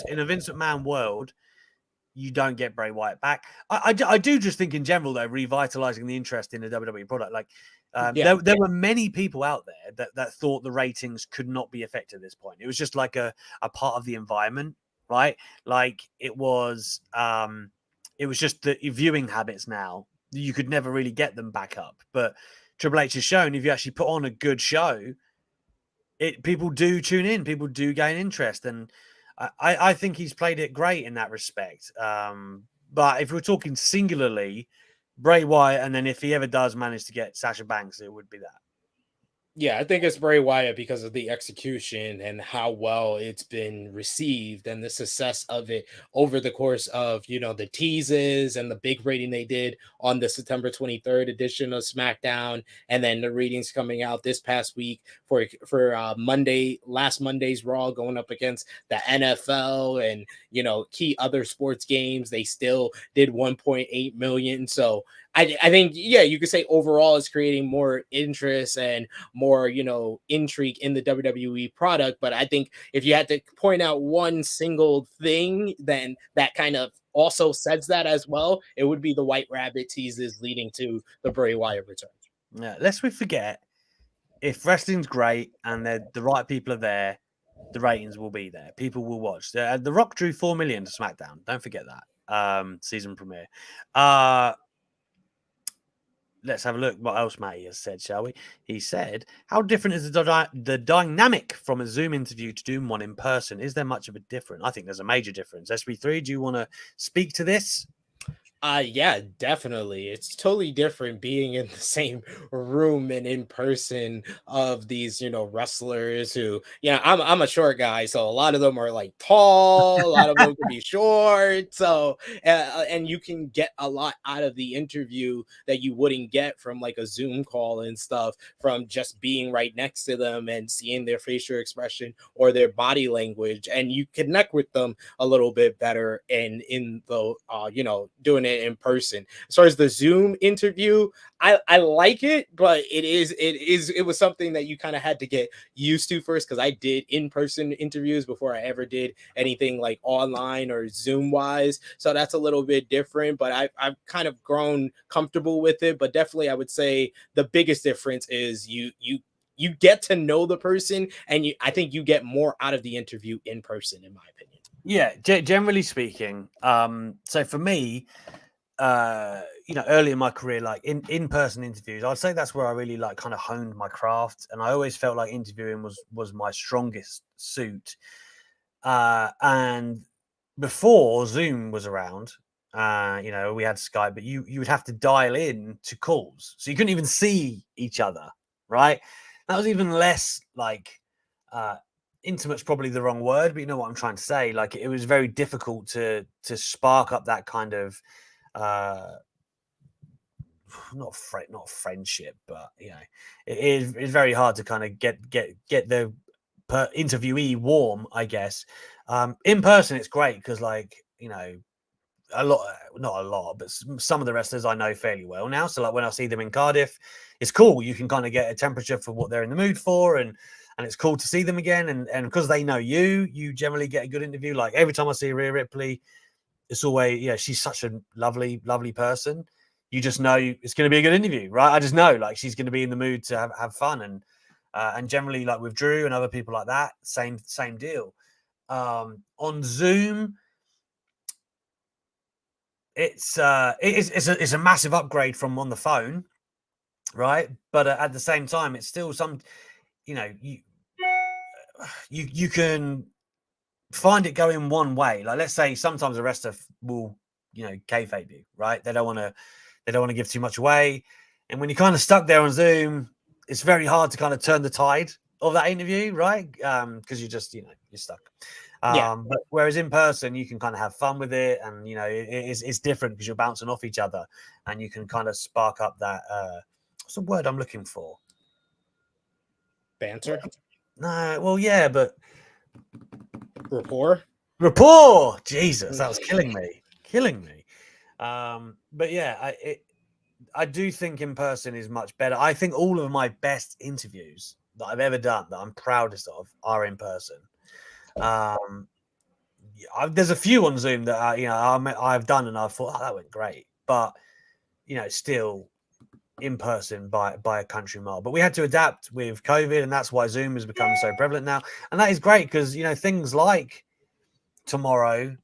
In a Vince McMahon world, you don't get Bray Wyatt back. I do just think in general, though, revitalizing the interest in the WWE product. Like, there were many people out there that thought the ratings could not be affected at this point. It was just like a part of the environment, right? Like, it was just the viewing habits now. You could never really get them back up. But Triple H has shown, if you actually put on a good show, people do tune in, people do gain interest, and I think he's played it great in that respect. But if we're talking singularly, Bray Wyatt, and then if he ever does manage to get Sasha Banks, it would be that. Yeah, I think it's Bray Wyatt because of the execution and how well it's been received and the success of it over the course of, the teases and the big rating they did on the September 23rd edition of SmackDown. And then the readings coming out this past week for last Monday's Raw, going up against the NFL and, key other sports games. They still did 1.8 million. So I think, you could say overall it's creating more interest and more, intrigue in the WWE product. But I think if you had to point out one single thing, then that kind of also says that as well, it would be the White Rabbit teases leading to the Bray Wyatt return. Yeah, lest we forget, if wrestling's great and the right people are there, the ratings will be there. People will watch. The Rock drew 4 million to SmackDown. Don't forget that season premiere. Let's have a look what else Matty has said, shall we? He said, how different is the dynamic from a Zoom interview to doing one in person? Is there much of a difference? I think there's a major difference. SB3, do you want to speak to this? Yeah, definitely. It's totally different being in the same room and in person of these, wrestlers who, I'm a short guy, so a lot of them are like tall, a lot of them can be short. So, and you can get a lot out of the interview that you wouldn't get from like a Zoom call and stuff, from just being right next to them and seeing their facial expression or their body language, and you connect with them a little bit better in the doing it in person. As far as the Zoom interview, I like it, but it was something that you kind of had to get used to first, because I did in-person interviews before I ever did anything like online or Zoom wise. So that's a little bit different, but I've kind of grown comfortable with it. But definitely I would say the biggest difference is you get to know the person, and I think you get more out of the interview in person, in my opinion. Yeah, generally speaking. So for me, early in my career, like in-person interviews, I'd say that's where I really like kind of honed my craft, and I always felt like interviewing was my strongest suit. And before Zoom was around, we had Skype, but you would have to dial in to calls, so you couldn't even see each other, right? That was even less like intimate's probably the wrong word, but you know what I'm trying to say. Like it was very difficult to spark up that kind of not friendship, but you know, it's very hard to kind of get the interviewee warm, I guess. In person, it's great because, like, you know, not a lot, but some of the wrestlers I know fairly well now. So, like, when I see them in Cardiff, it's cool. You can kind of get a temperature for what they're in the mood for, and it's cool to see them again. And because they know you generally get a good interview. Like every time I see Rhea Ripley, it's always, yeah, she's such a lovely person. You just know it's going to be a good interview, right? I just know, like, she's going to be in the mood to have fun, and generally, like with Drew and other people like that, same deal. On Zoom, it's a massive upgrade from on the phone, right? But at the same time, it's still some, you know, you can find it going one way. Like, let's say sometimes a wrestler will, you know, kayfabe you, right? They don't want to give too much away, and when you're kind of stuck there on Zoom, it's very hard to kind of turn the tide of that interview, right? Because you just, you know, you're stuck. But whereas in person, you can kind of have fun with it, and you know, it's different because you're bouncing off each other, and you can kind of spark up that what's the word I'm looking for? Banter? No, well, yeah, but Rapport. Jesus, that was killing me. But yeah, I do think in person is much better. I think all of my best interviews that I've ever done, that I'm proudest of, are in person. There's a few on Zoom that you know, I've done and I thought, oh, that went great, but you know, still in person by a country mile. But we had to adapt with COVID, and that's why Zoom has become so prevalent now. And that is great because, you know, things like tomorrow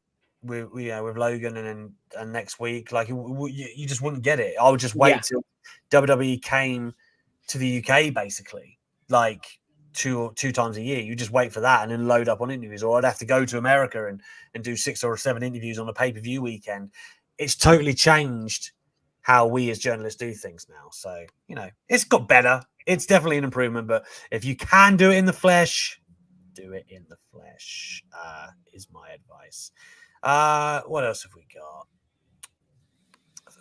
with Logan and next week, like you just wouldn't get it. I would just wait till WWE came to the UK, basically, like two times a year. You just wait for that and then load up on interviews. Or I'd have to go to America and do 6 or 7 interviews on a pay-per-view weekend. It's totally changed how we as journalists do things now. So, you know, it's got better. It's definitely an improvement. But if you can do it in the flesh, do it in the flesh, is my advice. What else have we got?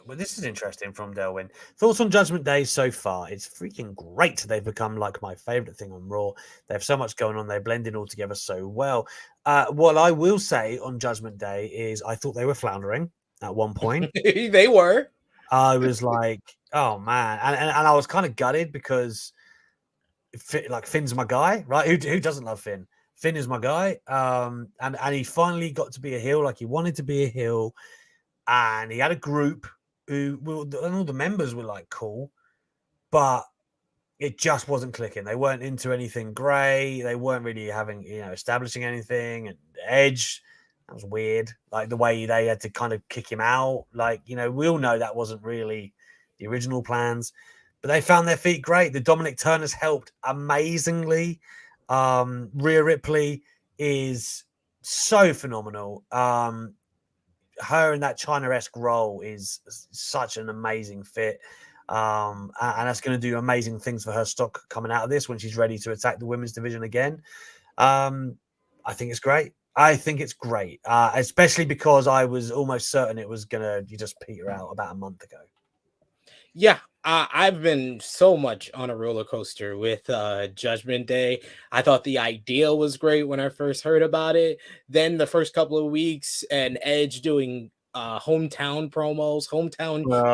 Well, this is interesting from Delwyn. Thoughts on Judgment Day so far? It's freaking great. They've become like my favorite thing on Raw. They have so much going on. They're blending all together so well. What I will say on Judgment Day is I thought they were floundering at one point. They were. I was like, oh man. And I was kind of gutted because like Finn's my guy, right? Who doesn't love Finn? Finn is my guy. And he finally got to be a heel like he wanted to be a heel. And he had a group and all the members were like cool, but it just wasn't clicking. They weren't into anything great. They weren't really having, you know, establishing anything. And Edge, that was weird. Like the way they had to kind of kick him out. Like, you know, we all know that wasn't really the original plans, but they found their feet great. The Dominic Turners helped amazingly. Rhea Ripley is so phenomenal. Her in that China-esque role is such an amazing fit. And that's going to do amazing things for her stock coming out of this when she's ready to attack the women's division again. I think it's great. Especially because I was almost certain it was going to just peter out about a month ago. Yeah, I've been so much on a roller coaster with Judgment Day. I thought the idea was great when I first heard about it. Then the first couple of weeks and Edge doing hometown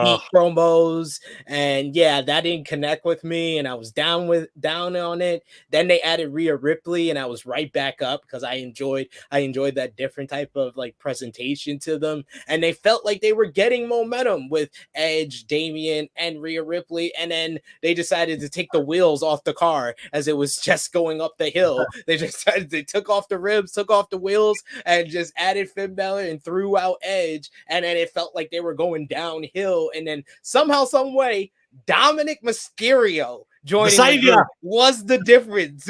heat promos, and yeah, that didn't connect with me, and I was down on it. Then they added Rhea Ripley, and I was right back up because I enjoyed that different type of like presentation to them, and they felt like they were getting momentum with Edge, Damian, and Rhea Ripley, and then they decided to take the wheels off the car as it was just going up the hill. They took off the ribs, took off the wheels, and just added Finn Balor and threw out Edge. And then it felt like they were going downhill. And then somehow, some way, Dominic Mysterio joining the group was the difference.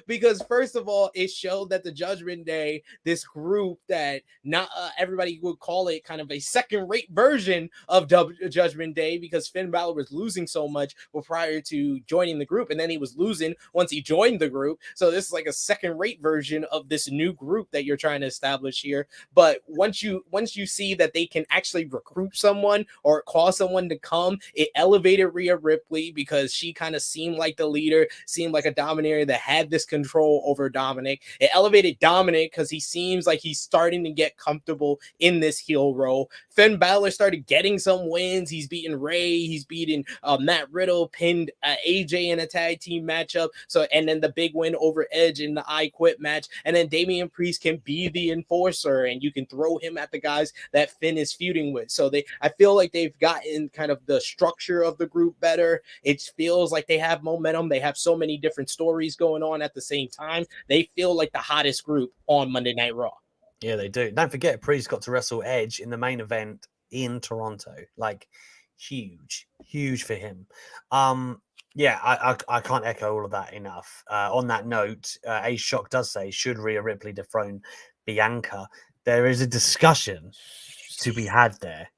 Because first of all, it showed that the Judgment Day, this group that not everybody would call it kind of a second-rate version of Judgment Day, because Finn Balor was losing so much prior to joining the group, and then he was losing once he joined the group. So this is like a second-rate version of this new group that you're trying to establish here. But once you see that they can actually recruit someone or call someone to come, it elevated Rhea Ripley, because she kind of seemed like the leader, seemed like a dominator that had this control over Dominic. It elevated Dominic because he seems like he's starting to get comfortable in this heel role. Finn Balor started getting some wins. He's beaten Ray. He's beaten Matt Riddle, pinned AJ in a tag team matchup. So, and then the big win over Edge in the I Quit match. And then Damian Priest can be the enforcer, and you can throw him at the guys that Finn is feuding with. So I feel like they've gotten kind of the structure of the group better. It feels like they have momentum. They have so many different stories going on at the same time. They feel like the hottest group on Monday Night Raw. Yeah, they do. Don't forget, Priest got to wrestle Edge in the main event in Toronto. Like, huge for him. Yeah, I can't echo all of that enough. On that note, Ace Shock does say, should Rhea Ripley dethrone Bianca? There is a discussion to be had there.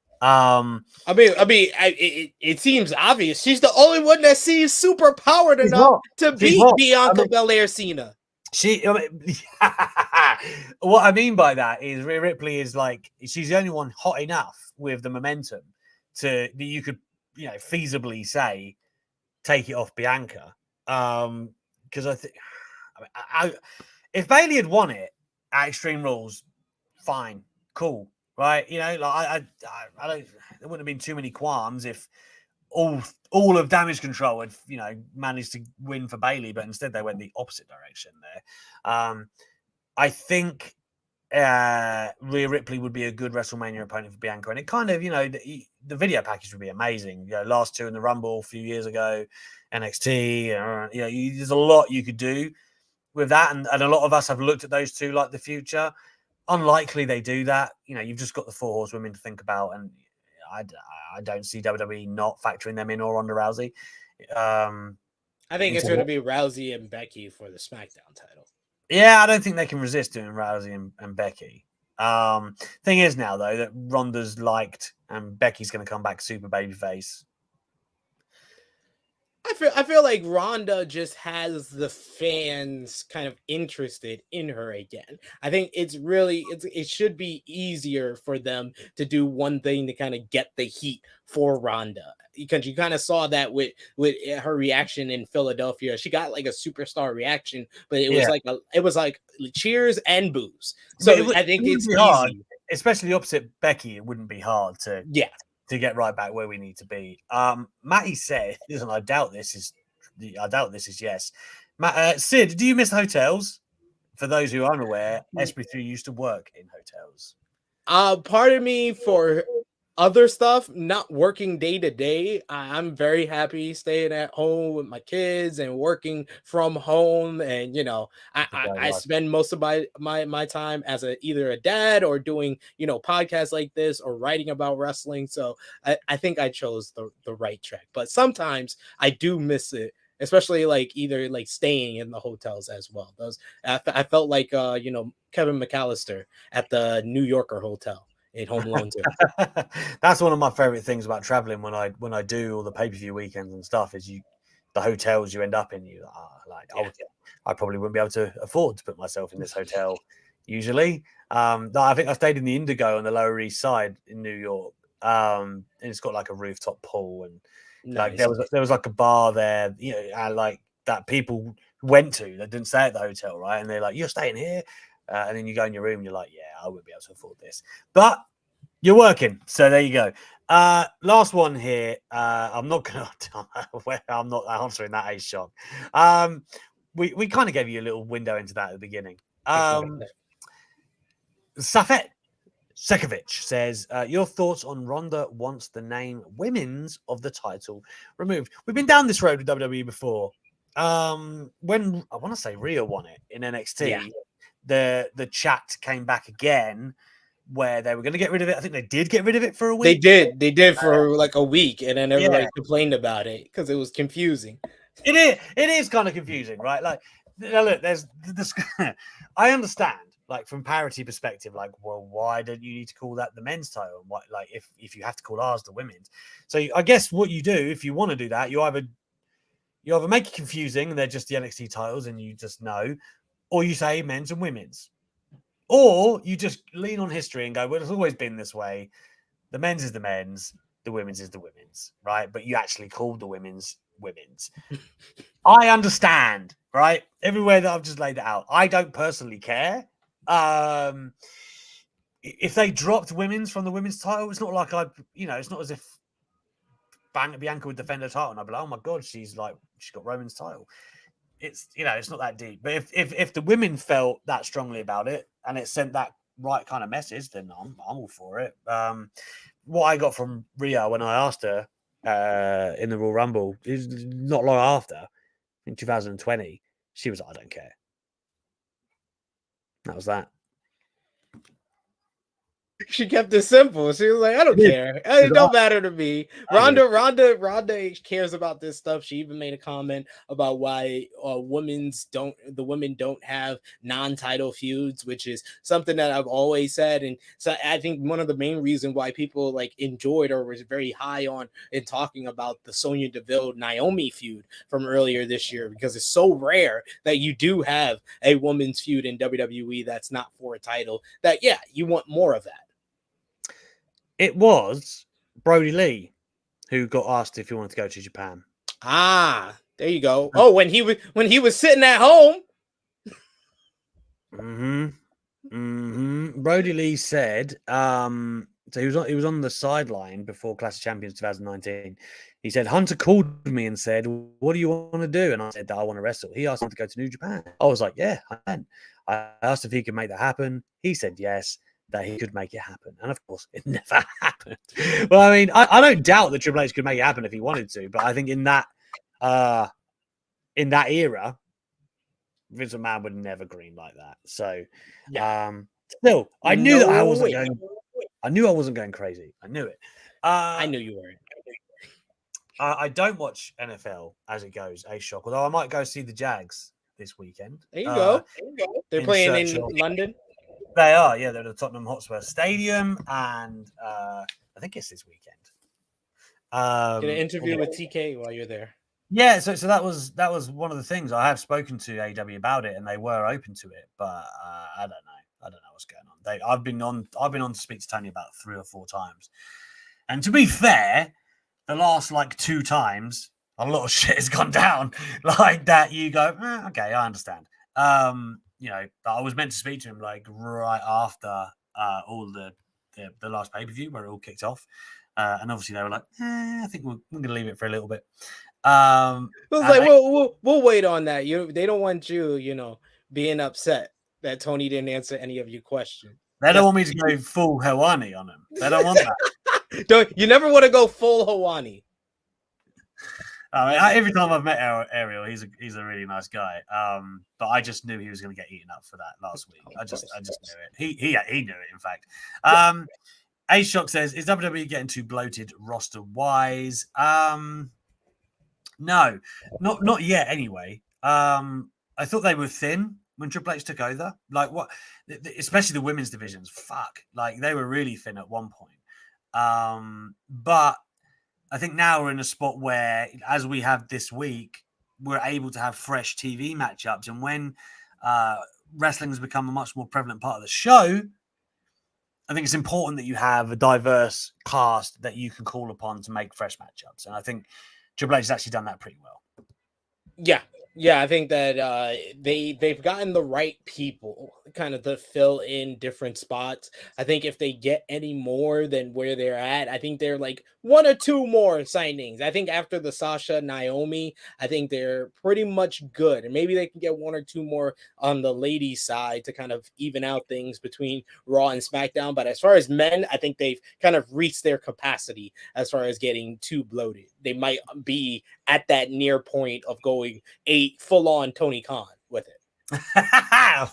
It seems obvious. She's the only one that seems super powered enough to beat Bianca Belair Cena. What I mean by that is Rhea Ripley is like, she's the only one hot enough with the momentum that you could, feasibly say, take it off Bianca. Because I think, if Bayley had won it at Extreme Rules, fine, cool, right? I don't. There wouldn't have been too many qualms if all of Damage Control had, managed to win for Bayley, but instead they went the opposite direction there. I think Rhea Ripley would be a good WrestleMania opponent for Bianca, and it kind of, the video package would be amazing. Last two in the Rumble a few years ago, NXT. There's a lot you could do with that, and a lot of us have looked at those two like the future. Unlikely they do that. You've just got the 4 horsewomen to think about, and I don't see WWE not factoring them in, or Ronda Rousey. I think it's going to be Rousey and Becky for the SmackDown title. Yeah, I don't think they can resist doing Rousey and Becky. Thing is now, though, that Ronda's liked and Becky's going to come back super babyface. I feel like Ronda just has the fans kind of interested in her again. I think it should be easier for them to do one thing to kind of get the heat for Ronda, because you kind of saw that with her reaction in Philadelphia. She got like a superstar reaction, but it was like cheers and boos. So I think it's easy, hard, especially opposite Becky. It wouldn't be hard to get right back where we need to be. Matty said, listen, I doubt this is yes. Sid, do you miss hotels? For those who aren't aware, SP3 used to work in hotels. Part of me, for other stuff, not working day to day, I'm very happy staying at home with my kids and working from home. And I spend most of my time as either a dad or doing podcasts like this or writing about wrestling. So I think I chose the right track. But sometimes I do miss it, especially either staying in the hotels as well. I felt like Kevin McAllister at the New Yorker Hotel in Home Alone 2. That's one of my favorite things about traveling when I do all the pay-per-view weekends and stuff, is the hotels you end up in. I probably wouldn't be able to afford to put myself in this hotel usually. I think I stayed in the Indigo on the Lower East Side in New York, and it's got like a rooftop pool, and nice. there was like a bar there, that people went to that didn't stay at the hotel, right? And they're like, "You're staying here." And then you go in your room and you're like, yeah, I wouldn't be able to afford this. But you're working. So there you go. Last one here. I'm not answering that, Ace Shock. We kind of gave you a little window into that at the beginning. Safet Sekovic says, your thoughts on Ronda wants the name Women's of the title removed. We've been down this road with WWE before. When I want to say Rhea won it in NXT, the chat came back again where they were going to get rid of it. I think they did get rid of it for a week. They did for like a week, and then everybody complained about it because it was confusing. It is kind of confusing, right? Like, look, there's this. I understand, like, from parity perspective, like, well, why don't you need to call that the men's title? What, like, if you have to call ours the women's? So I guess what you do if you want to do that, you either make it confusing and they're just the NXT titles and you just know, or you say men's and women's, or you just lean on history and go, well, it's always been this way. The men's is the men's, the women's is the women's, right? But you actually called the women's. I understand, right? Everywhere that I've just laid it out. I don't personally care. If they dropped women's from the women's title, it's not like it's not as if Bianca would defend her title and I'd be like, oh my god, she's got Roman's title. It's it's not that deep. But if the women felt that strongly about it and it sent that right kind of message, then I'm all for it. What I got from Rhea when I asked her in the Royal Rumble is not long after, in 2020, she was like, I don't care. That was that. She kept it simple. She was like, I don't care. It don't matter to me. Ronda cares about this stuff. She even made a comment about why the women don't have non-title feuds, which is something that I've always said. And so I think one of the main reasons why people like enjoyed or was very high on in talking about the Sonya Deville Naomi feud from earlier this year, because it's so rare that you do have a women's feud in WWE that's not for a title, that you want more of that. It was Brody Lee who got asked if he wanted to go to Japan. Ah, there you go. Oh, when he was sitting at home. Brody Lee said, so he was on the sideline before Clash of Champions 2019. He said, Hunter called me and said, what do you want to do? And I said that I want to wrestle. He asked me to go to New Japan. I was like, yeah, I can. I asked if he could make that happen. He said yes, that he could make it happen. And of course, it never happened. Well, I mean, I don't doubt that Triple H could make it happen if he wanted to, but I think in that era, Vince McMahon would never green like that. So, still, I knew that I wasn't going. I knew I wasn't going crazy. I knew it. I knew you weren't. I don't watch NFL as it goes, A-Shock, although I might go see the Jags this weekend. There you go. They're playing in London. They are, yeah. They're at the Tottenham Hotspur Stadium, and I think it's this weekend. Get an interview with TK while you're there. Yeah, so that was one of the things. I have spoken to AEW about it, and they were open to it, but I don't know. I don't know what's going on. I've been on to speak to Tony about 3 or 4 times, and to be fair, the last like 2 times, a lot of shit has gone down like that. You go, okay, I understand. I was meant to speak to him like right after all the last pay-per-view where it all kicked off. And obviously they were like, I think we're going to leave it for a little bit. It was like, we'll wait on that. They don't want you, being upset that Tony didn't answer any of your questions. They don't want me to go full Hawani on him. They don't want that. You never want to go full Hawani. I mean, every time I've met Ariel, he's a really nice guy. But I just knew he was going to get eaten up for that last week. I just knew it. He knew it. In fact, A-Shock says, "Is WWE getting too bloated roster wise?" No, not yet. Anyway, I thought they were thin when Triple H took over. Like what, especially the women's divisions. Fuck, like they were really thin at one point. But I think now we're in a spot where, as we have this week, we're able to have fresh TV matchups. And when wrestling has become a much more prevalent part of the show, I think it's important that you have a diverse cast that you can call upon to make fresh matchups. And I think Triple H has actually done that pretty well. Yeah, I think that they've gotten the right people kind of to fill in different spots. I think if they get any more than where they're at, I think they're like 1 or 2 more signings. I think after the Sasha Naomi, I think they're pretty much good. And maybe they can get 1 or 2 more on the ladies' side to kind of even out things between Raw and SmackDown. But as far as men, I think they've kind of reached their capacity as far as getting too bloated. They might be at that near point of going a full-on Tony Khan with it.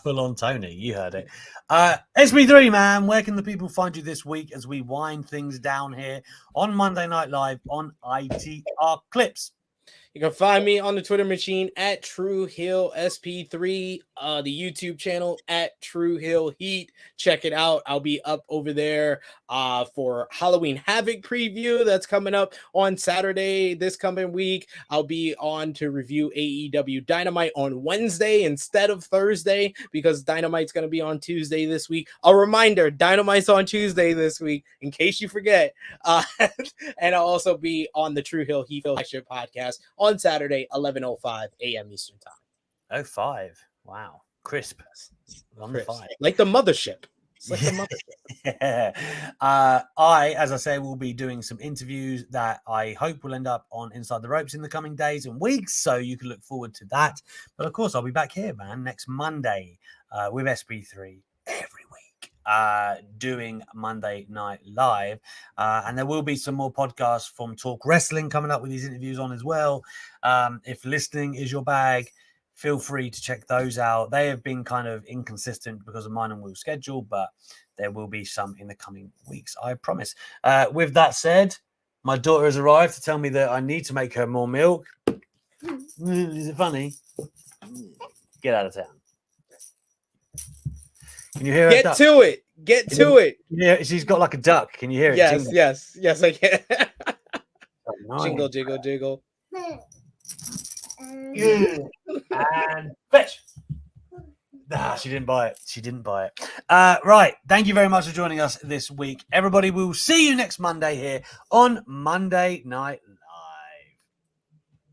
Full on Tony, you heard it. SB3, man, where can the people find you this week as we wind things down here on Monday Night Live on ITR Clips? You can find me on the Twitter machine at TrueHillSP3, the YouTube channel at True Hill Heat. Check it out. I'll be up over there for Halloween Havoc preview that's coming up on Saturday this coming week. I'll be on to review AEW Dynamite on Wednesday instead of Thursday because Dynamite's going to be on Tuesday this week. A reminder, Dynamite's on Tuesday this week in case you forget. And I'll also be on the True Hill Heat podcast on Saturday, 11:05 a.m. Eastern Time. 05. Wow. Crisp. On the 5. Like the mothership. It's like the mothership. Yeah. I, as I say, will be doing some interviews that I hope will end up on Inside the Ropes in the coming days and weeks. So you can look forward to that. But of course, I'll be back here, man, next Monday with SB3 every week. Doing Monday Night Live. And there will be some more podcasts from Talk Wrestling coming up with these interviews on as well. If listening is your bag, feel free to check those out. They have been kind of inconsistent because of mine and Will's schedule, but there will be some in the coming weeks, I promise. With that said, my daughter has arrived to tell me that I need to make her more milk. Is it funny? Get out of town. Can you hear it? Get to it. Get to it. Yeah, she's got like a duck. Can you hear it? Yes, jingle? yes, I can. Nice. Jingle, jiggle, jiggle. And fetch. She didn't buy it. She didn't buy it. Right. Thank you very much for joining us this week. Everybody, we'll see you next Monday here on Monday Night